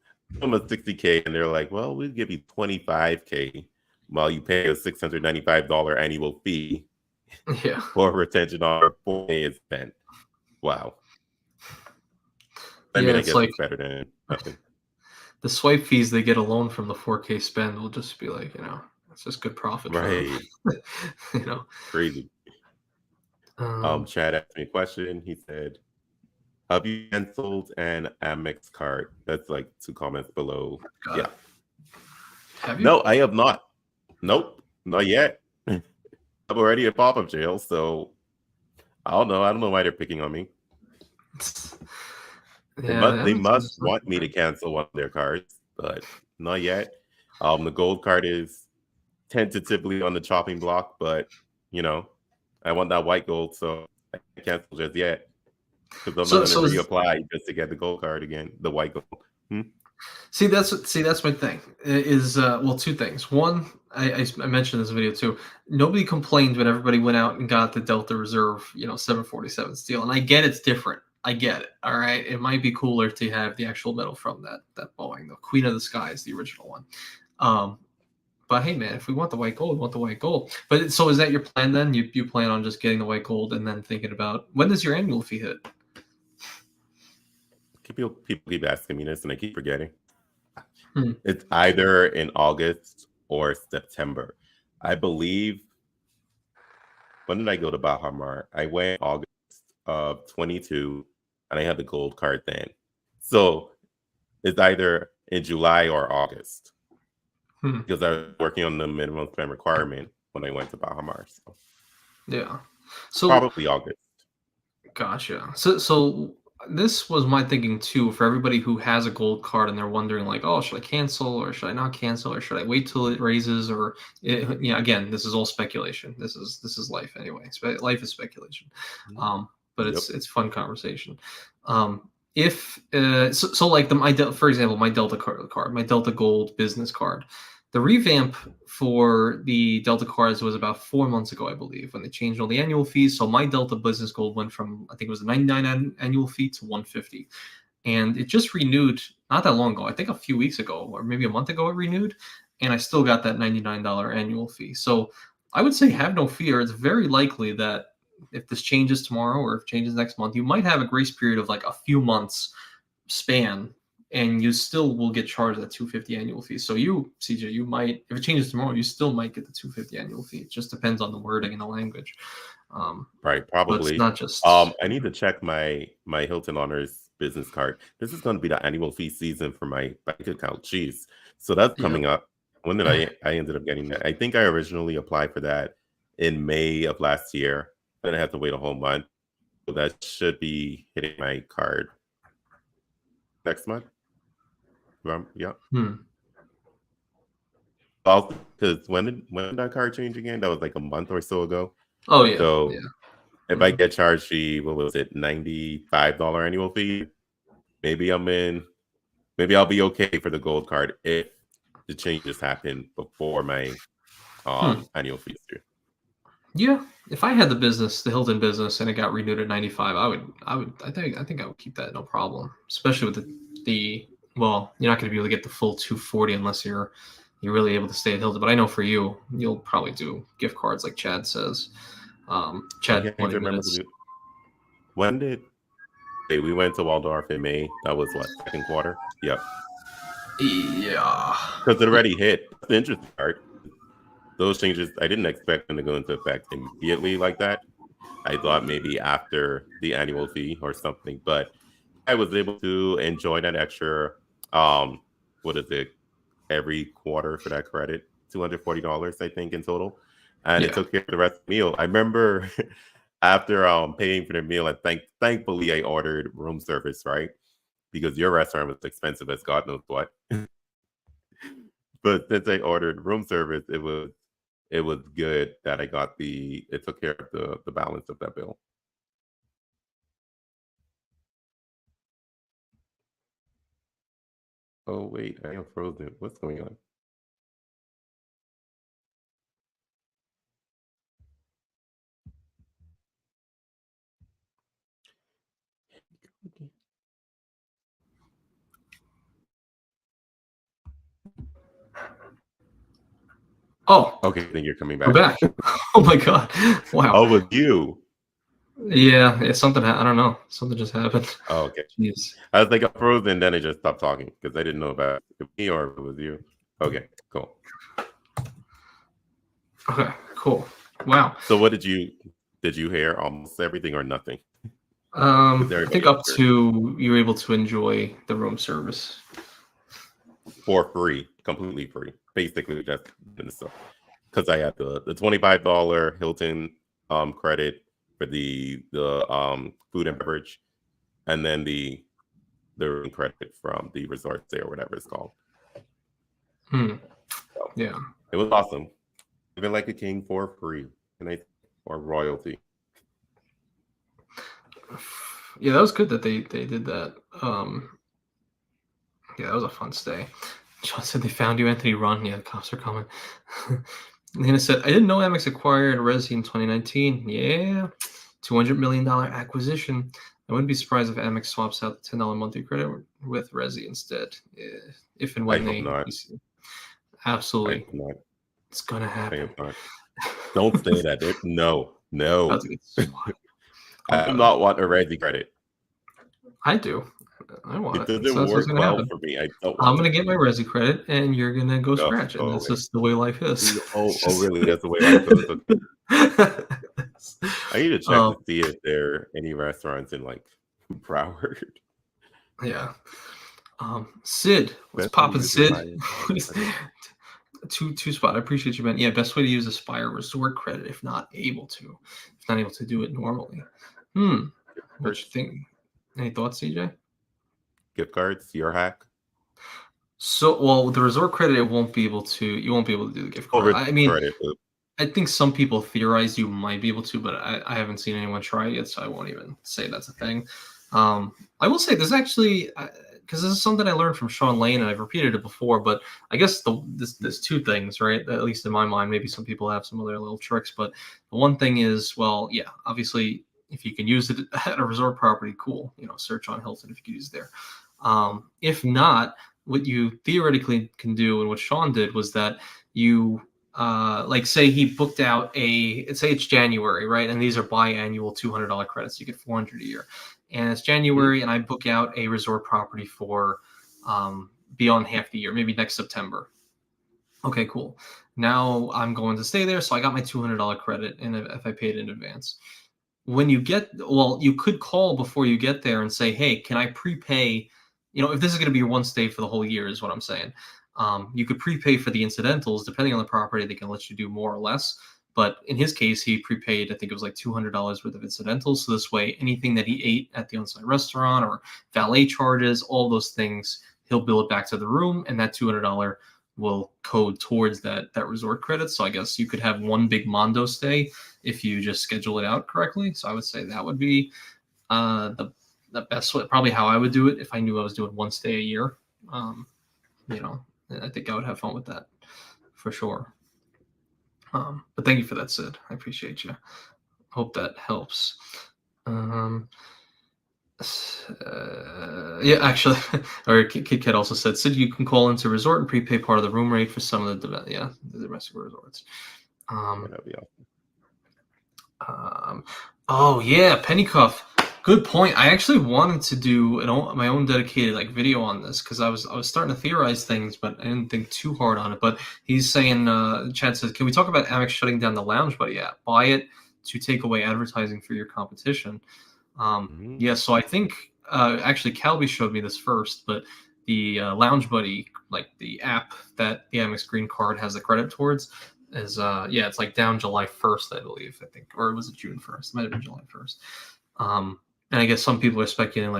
almost 60K, and they're like, well, we'll give you 25K while you pay a $695 annual fee. Yeah. For retention on 4K is spent. Wow. I mean, I guess like, it's better than nothing. The swipe fees they get alone from the 4K spend will just be like, it's just good profit. Right. For them. Crazy. Chad asked me a question. He said, have you canceled an Amex card? That's like 2 comments below. Yeah. Have you? No, I have not. Nope, not yet. I'm already in pop-up jail, so I don't know. I don't know why they're picking on me. Yeah, they must want me to cancel one of their cards, but not yet. The gold card is tentatively on the chopping block, but I want that white gold, so I can't cancel just yet. Because I'm going to reapply just to get the gold card again, the white gold. See, that's my thing. Is 2 things. One, I mentioned this video too. Nobody complained when everybody went out and got the Delta Reserve, 747 steel, and I get it's different. I get it. All right, it might be cooler to have the actual metal from that Boeing, the Queen of the Skies, the original one. But hey, man, if we want the white gold, we want the white gold. But so is that your plan then? You plan on just getting the white gold and then thinking about when does your annual fee hit? People keep asking me this, and I keep forgetting. It's either in August or September. I believe. When did I go to Baja Mar? I went August of 22, and I had the gold card then. So it's either in July or August. Because I was working on the minimum spend requirement when I went to Baja Mar. So. Yeah. So probably August. Gotcha. So this was my thinking too, for everybody who has a gold card and they're wondering like, oh, should I cancel or should I not cancel or should I wait till it raises again, this is all speculation. This is life anyway. Life is speculation. But it's fun conversation. For example, my Delta card, my Delta Gold business card, the revamp for the Delta cards was about 4 months ago, I believe, when they changed all the annual fees. So my Delta Business Gold went from, I think it was a $99 annual fee to $150. and it just renewed not that long ago. I think a few weeks ago, or maybe a month ago, it renewed, and I still got that $99 annual fee. So I would say have no fear. It's very likely that if this changes tomorrow or if it changes next month, you might have a grace period of like a few months span, and you still will get charged that 250 annual fee. So you, CJ, you might, if it changes tomorrow, you still might get the 250 annual fee. It just depends on the wording and the language. Right, But it's probably. not just, I need to check my Hilton Honors business card. This is going to be the annual fee season for my bank account. Jeez, so that's yeah. coming up. When did I ended up getting that? I think I originally applied for that in May of last year. Then I had to wait a whole month. So that should be hitting my card next month. Yeah. Because when did that card change again? That was like a month or so ago. Oh yeah. So Yeah. if I get charged the, what was it, $95 annual fee, maybe maybe I'll be okay for the gold card if the changes happen before my annual fees due. Yeah, if I had the business, the Hilton business, and it got renewed at 95, I think I would keep that no problem. Especially with the well, you're not going to be able to get the full 240 unless you're really able to stay at Hilton. But I know for you, you'll probably do gift cards like Chad says. Chad, Yeah, I have 20 to remember minutes. when did we went to Waldorf in May? That was what, second quarter? Yep. Yeah. Because it already hit. The interesting part, those changes, I didn't expect them to go into effect immediately like that. I thought maybe after the annual fee or something, but I was able to enjoy that extra, what is it, every quarter for that credit, $240, I think, in total. And it Yeah. took care of the rest of the meal. I remember after paying for the meal, and thankfully I ordered room service, right? Because your restaurant was expensive as God knows what. But since I ordered room service, it was good that I got it took care of the balance of that bill. Oh wait, I am frozen. What's going on? Oh, Okay, then you're coming we're back. back. Oh my God! Wow. Oh, with you. Yeah, it's something. I don't know. Something just happened. Oh, okay. Jeez. I was like, I'm frozen, then I just stopped talking because I didn't know about me or if it was you. Okay, cool. Okay. Cool. Wow. So what did you hear almost everything or nothing? I think Everybody up else heard to you're able to enjoy the room service. for free, completely free, basically just because I had the $25 Hilton credit for the food and beverage, and then the room credit from the resort stay or whatever it's called. So Yeah. it was awesome. Living like a king for free, or royalty. Yeah, that was good that they did that. Yeah, that was a fun stay. John said they found you, Anthony. Run. Yeah, the cops are coming. Hannah said, I didn't know Amex acquired Resi in 2019. Yeah, $200 million acquisition. I wouldn't be surprised if Amex swaps out the $10 monthly credit with Resi instead. If and I when hope they not. I absolutely, hope not. it's gonna I happen. hope not. Don't say that. No, About no. to get swiped. Oh I do god, not want a Resi credit. I do. I want It it. doesn't So that's what's work gonna well happen. for me. I don't I'm want gonna it. get my Resi credit, and you're gonna go Oh, scratch it. And go that's away. just the way life is. Oh, really? That's the way life goes. Okay. I need to check to see if there are any restaurants in like Broward. Yeah. Sid, what's Best way to poppin', use Sid? credit. two spot. I appreciate you, man. Yeah, best way to use Aspire resort credit if not able to do it normally. What you Cards, think? Any thoughts, CJ? gift cards, your hack. So, well, with the resort credit, it won't be able to. You won't be able to do the gift card. Over I mean, credit. I think some people theorize you might be able to, but I haven't seen anyone try it yet, so I won't even say that's a thing. I will say there's actually because this is something I learned from Sean Lane, and I've repeated it before. But I guess there's two things, right? At least in my mind, maybe some people have some other little tricks, but the one thing is, well, yeah, obviously If you can use it at a resort property, cool. Search on Hilton if you can use it there. If not, what you theoretically can do, and what Sean did, was that you like say he booked out say it's January, right? And these are biannual $200 credits. You get $400 a year. And it's January, and I book out a resort property for beyond half the year, maybe next September. Okay, cool. Now I'm going to stay there, so I got my $200 credit, and if I paid in advance. When you you could call before you get there and say, hey, can I prepay? If this is going to be your one stay for the whole year, is what I'm saying. You could prepay for the incidentals. Depending on the property, they can let you do more or less. But in his case, he prepaid, I think it was like $200 worth of incidentals. So this way, anything that he ate at the on-site restaurant or valet charges, all those things, he'll bill it back to the room, and that $200 will code towards that resort credit. So I guess you could have one big Mondo stay if you just schedule it out correctly. So I would say that would be the best way, probably how I would do it if I knew I was doing one stay a year. I think I would have fun with that for sure. But thank you for that, Sid. I appreciate you. Hope that helps. Yeah, actually, or Kit Kat also said, Sid, you can call into resort and prepay part of the room rate for some of the domestic resorts. That'd be awesome. Oh yeah, Pennycuff. Good point. I actually wanted to do my own dedicated video on this because I was starting to theorize things, but I didn't think too hard on it. But he's saying, Chad says, can we talk about Amex shutting down the Lounge Buddy app? Buy it to take away advertising for your competition. Yeah, so I think actually Calby showed me this first, but the Lounge Buddy, like the app that the Amex Green Card has the credit towards, is it's down July 1st, I believe, or was it June 1st? It might have been July 1st. And I guess some people are speculating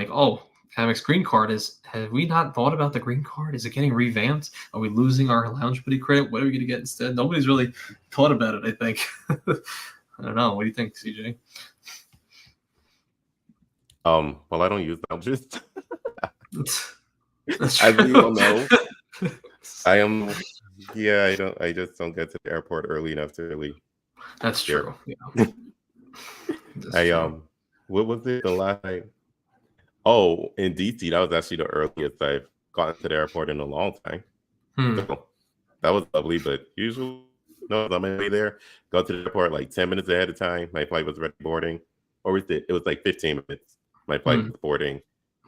Amex Green Card have we not thought about the Green Card? Is it getting revamped? Are we losing our Lounge Buddy credit? What are we going to get instead? Nobody's really thought about it, I think. I don't know. What do you think, CJ? Well, I don't use lounges. That's As true. you all know, I am. Yeah, I just don't get to the airport early enough to really. That's true. Yeah. What was it the last time? Oh, in DC, that was actually the earliest I've gotten to the airport in a long time. So that was lovely, but usually, no, I'm on my way there. Go to the airport 10 minutes ahead of time. My flight was ready boarding, or was it? It was 15 minutes. My flight was boarding,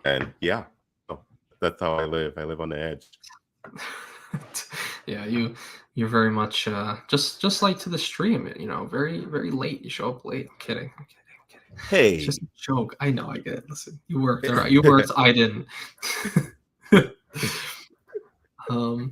and yeah, that's how I live. I live on the edge. Yeah, you're very much just like to the stream. Very very late. You show up late. I'm kidding. Hey, it's just a joke. I know. I get it. Listen, you worked. All right, you worked. I didn't. Oh,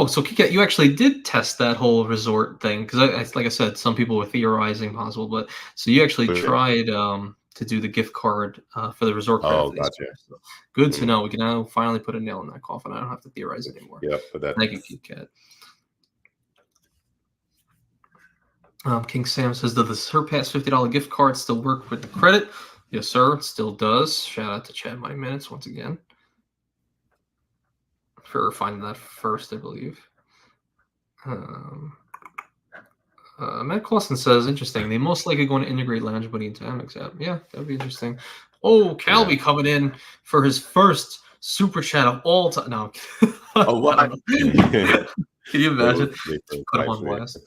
so Kika, you actually did test that whole resort thing because like I said, some people were theorizing possible, but so you actually tried to do the gift card for the resort credit. Oh, gotcha. So good to know. We can now finally put a nail in that coffin. I don't have to theorize anymore. Yeah, but that's... Thank you, Kit Kat. King Sam says, does the Surpass $50 gift card still work with the credit? Yes, sir. It still does. Shout out to Chad My Minutes once again for finding that first, I believe. Matt Clausen says, interesting. They most likely going to integrate Lounge Buddy into Amex app. Yeah, that would be interesting. Oh, Calby coming in for his first super chat of all time. No. Oh, what? Can you imagine? Put him on blast.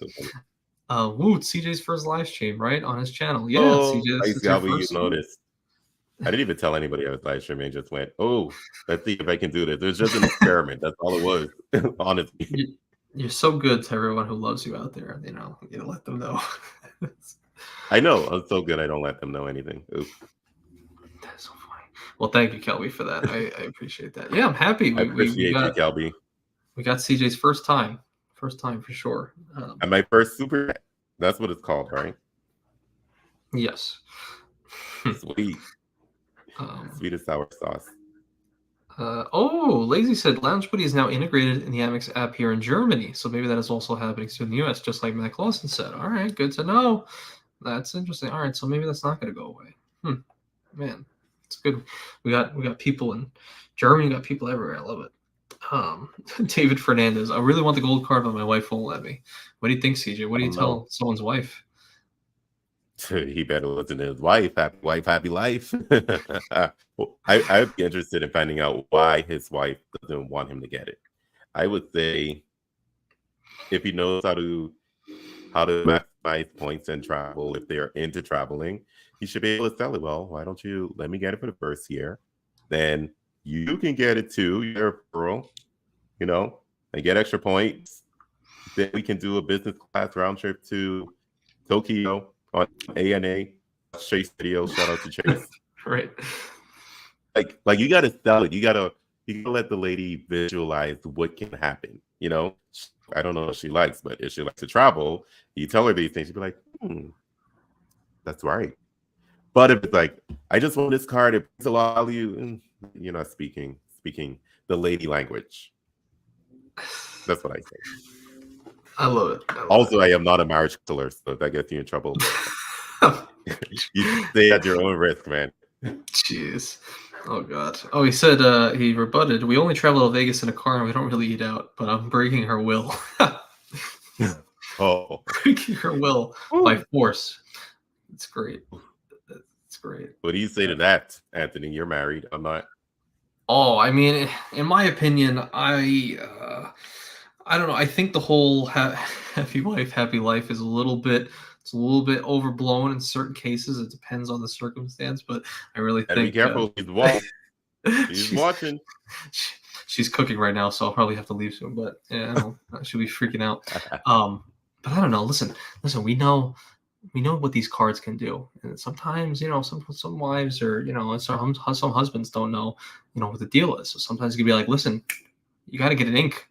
CJ's first live stream, right? On his channel. Yeah, CJ. You noticed. I didn't even tell anybody I was live streaming. I just went, let's see if I can do this. It was just an experiment. That's all it was, honestly. You're so good to everyone who loves you out there. You let them know. I know. I'm so good. I don't let them know anything. Oops. That's so funny. Well, thank you, Kelby, for that. I appreciate that. Yeah, I'm happy. I appreciate you, Kelby. We got CJ's first time. First time for sure. And my first super. That's what it's called, right? Yes. Sweet. Sweet and sour sauce. Lazy said Lounge Buddy is now integrated in the Amex app here in Germany, so maybe that is also happening soon in the US, just like Matt Clausen said. All right, good to know. That's interesting. All right, so maybe that's not going to go away. Man, it's good. We got people in Germany. We got people everywhere. I love it. David Fernandez. I really want the gold card, but my wife won't let me. What do you think, CJ? What do you tell someone's wife? He better listen to his wife. Happy wife, happy life. Well, I'd be interested in finding out why his wife doesn't want him to get it. I would say if he knows how to maximize points and travel, if they are into traveling, he should be able to sell it. Well, why don't you let me get it for the first year? Then you can get it too. You're a girl, and get extra points. Then we can do a business class round trip to Tokyo on ANA. Chase video. Shout out to Chase. Right. Like you gotta sell it. You gotta let the lady visualize what can happen. I don't know what she likes, but if she likes to travel, you tell her these things, she'd be like, that's right. But if it's like, I just want this card, it brings a lot of value, you're not speaking the lady language. That's what I say. I love it. Also, I am not a marriage killer, so that gets you in trouble. You stay at your own risk, man. Jeez. Oh god. Oh, he said he rebutted. We only travel to Vegas in a car and we don't really eat out, but I'm breaking her will. Oh. Breaking her will by force. It's great. It's great. What do you say to that, Anthony? You're married. I'm not. Oh, I mean, in my opinion, I don't know. I think the whole happy wife, happy life is a little bit overblown in certain cases. It depends on the circumstance, but I really Gotta think be careful. He's watching. He's watching. She's cooking right now, so I'll probably have to leave soon. But yeah, she'll be freaking out. But I don't know. Listen. We know what these cards can do, and sometimes some wives or some husbands don't know what the deal is. So sometimes you can be like, listen, you got to get an ink.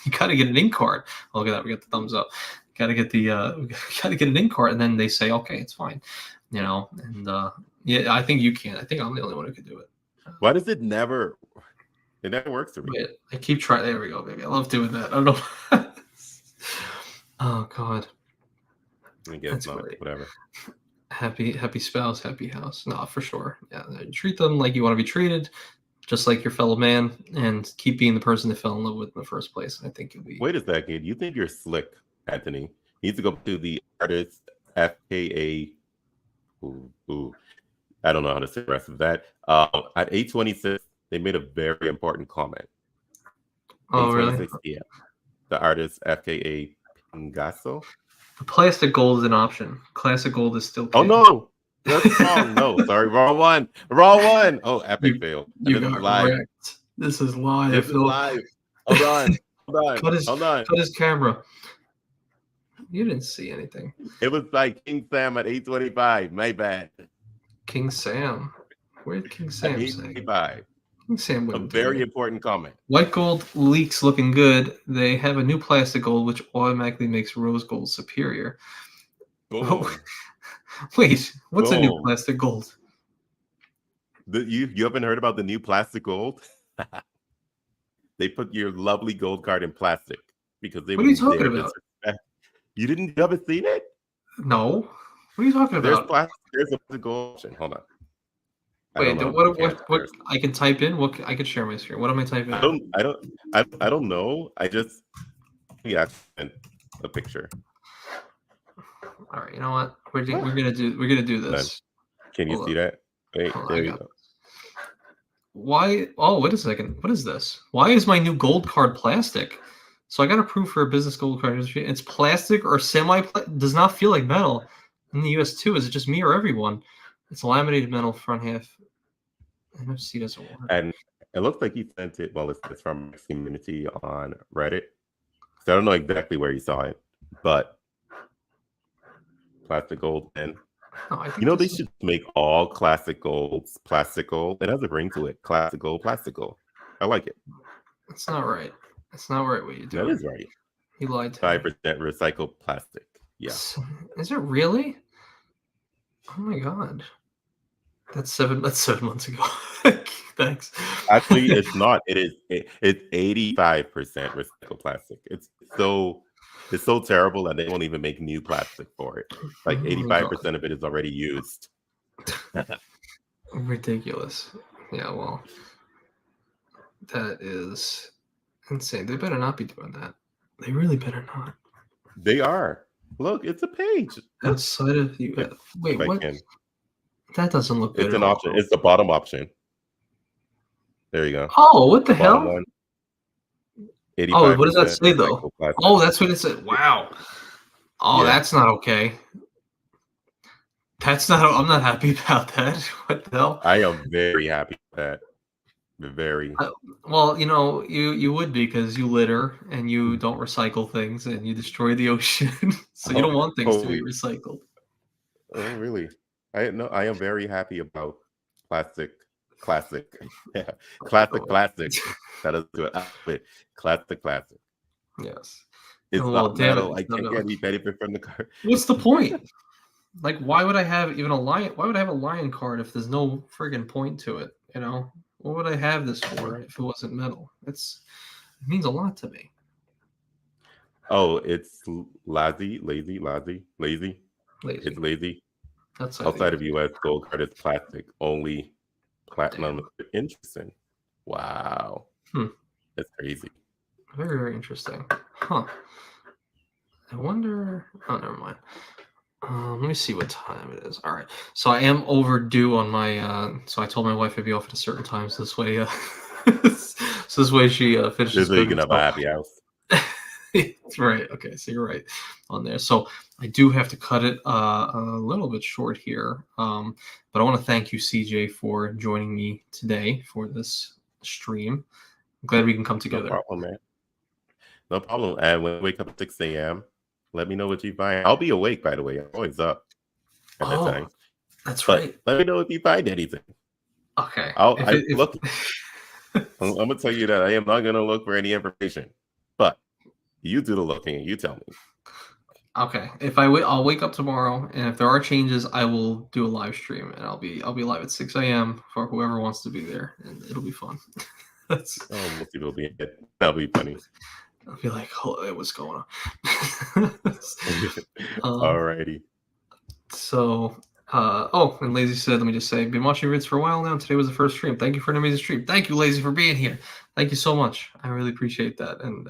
You got to get an ink card. Oh, look at that. We got the thumbs up. Got to get an ink card, and then they say, okay, it's fine, And yeah, I think you can. I think I'm the only one who can do it. Why does it never? It never works for me. Wait, I keep trying. There we go, baby. I love doing that. I don't know. Oh God. I guess That's not. great. Whatever. Happy spouse, happy house. No, for sure. Yeah, treat them like you want to be treated, just like your fellow man, and keep being the person they fell in love with in the first place. I think you'll be. Wait a second. You think you're slick, Anthony? You need to go to the artist FKA. Ooh. I don't know how to say the rest of that. At 8:26, they made a very important comment. Oh, really? Yeah. The artist FKA Pingasso. The plastic gold is an option. Classic gold is still king. Oh no, that's wrong. No, sorry, wrong one. Oh, epic fail. You got live. wrecked. This is live. This is live. Hold on. Cut his camera. You didn't see anything. It was like King Sam at 8:25. My bad. King Sam. Where did King Sam say? 8:25. King Sam a very important comment. White gold leaks looking good. They have a new plastic gold, which automatically makes rose gold superior. Oh, wait, what's a new plastic gold? You haven't heard about the new plastic gold? They put your lovely gold card in plastic because they. What are you talking about? You haven't seen it? No. What are you talking about? There's a plastic gold option. Hold on. Wait, what I can type in? What I can share my screen. What am I typing? I don't know. A picture. All right, you know what? We're gonna do this. Can you see that? Wait, there you go. Why? Oh, wait a second. What is this? Why is my new gold card plastic? So I got approved for a business gold card. It's plastic or does not feel like metal. In the US too, is it just me or everyone? It's laminated metal front half. NFC doesn't work. And it looks like he sent it. Well, it's from Amex community on Reddit. So I don't know exactly where you saw it, but plastic gold. And they should make all classic golds plastic gold. It has a ring to it. Classic gold, plastic gold. I like it. That's not right. That's not right what you do. That is right. He lied to me. 5% recycled plastic. Yeah. Is it really? Oh my god. That's 7 months ago. Thanks. Actually, it's not. It's 85% recycled plastic. It's so terrible that they won't even make new plastic for it. Like 85% of it is already used. Ridiculous. Yeah, well, that is insane. They better not be doing that. They really better not. They are. Look, it's a page. Look, Outside of you. if, Wait, if I what? can. That doesn't look good It's at an all. option. It's the bottom option. There you go. Oh, what the Bottom hell? one. Oh, what does that 85% say though? recycled plastic. Oh, that's what it said. Wow. Oh, Yeah. that's not okay. That's not. I'm not happy about that. What the hell? I am very happy with that. Very. Well, you would be because you litter and you don't recycle things and you destroy the ocean, so you don't want things to be Holy. recycled. Oh, really? I am very happy about plastic. Classic. Yeah. Classic plastic. That is good. Classic plastic. Yes. It's Well, not damn it. metal. I It's not can't metal. get any benefit from the car. What's the point? Like, why would I have even a lion? Why would I have a lion card if there's no friggin' point to it? What would I have this for if it wasn't metal? It means a lot to me. Oh, it's lazy. Lazy. It's lazy. That's Outside of US, gold card is plastic. Only platinum. Interesting. Wow. That's crazy. Very, very interesting. Huh. I wonder. Oh, never mind. Let me see what time it is. All right. So I am overdue on my. So I told my wife I'd be off at a certain time. So this way, so this way she finishes. So you can have a happy house. Right. Okay. So you're right on there. So I do have to cut it a little bit short here. But I want to thank you, CJ, for joining me today for this stream. I'm glad we can come together. No problem, man. No problem. And when you wake up at 6 a.m., let me know what you find. I'll be awake, by the way. I'm always up at that time. That's right. Let me know if you find anything. Okay. I'm going to tell you that I am not going to look for any information. But you do the looking and you tell me. Okay. I'll wake up tomorrow, and if there are changes, I will do a live stream, and I'll be live at 6 a.m. for whoever wants to be there, and it'll be fun. Most people will be in bed. That'll be funny. I'll be like, "Oh, what's going on?" Alrighty. So, and Lazy said, let me just say, been watching vids for a while now. And today was the first stream. Thank you for an amazing stream. Thank you, Lazy, for being here. Thank you so much. I really appreciate that. And,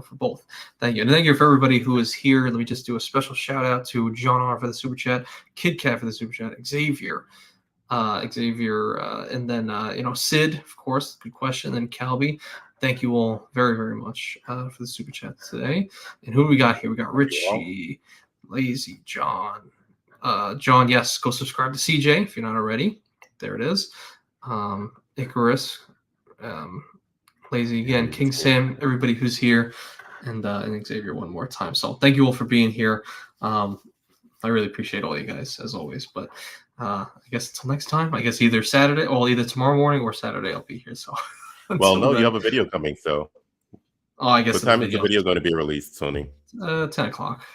for both. Thank you. And thank you for everybody who is here. Let me just do a special shout out to John R. for the super chat, Kid Cat for the super chat, Xavier, and then, Sid, of course, good question. And then Calby. Thank you all very, very much for the super chat today. And who do we got here? We got Richie, Lazy, John. John, yes, go subscribe to CJ if you're not already. There it is. Icarus, Lazy again, King Sam, everybody who's here, and Xavier one more time. So thank you all for being here. I really appreciate all you guys as always. But I guess until next time, I guess either tomorrow morning or Saturday I'll be here. So well, no, you have a video coming, so. Oh, I guess what time is the video going to be released, Tony? 10 o'clock.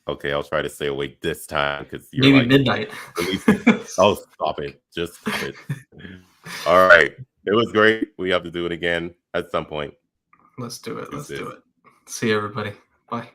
Okay, I'll try to stay awake this time because you're maybe like midnight. Oh, stop it! Just stop it. All right, it was great. We have to do it again at some point. Let's do it. See you, everybody. Bye.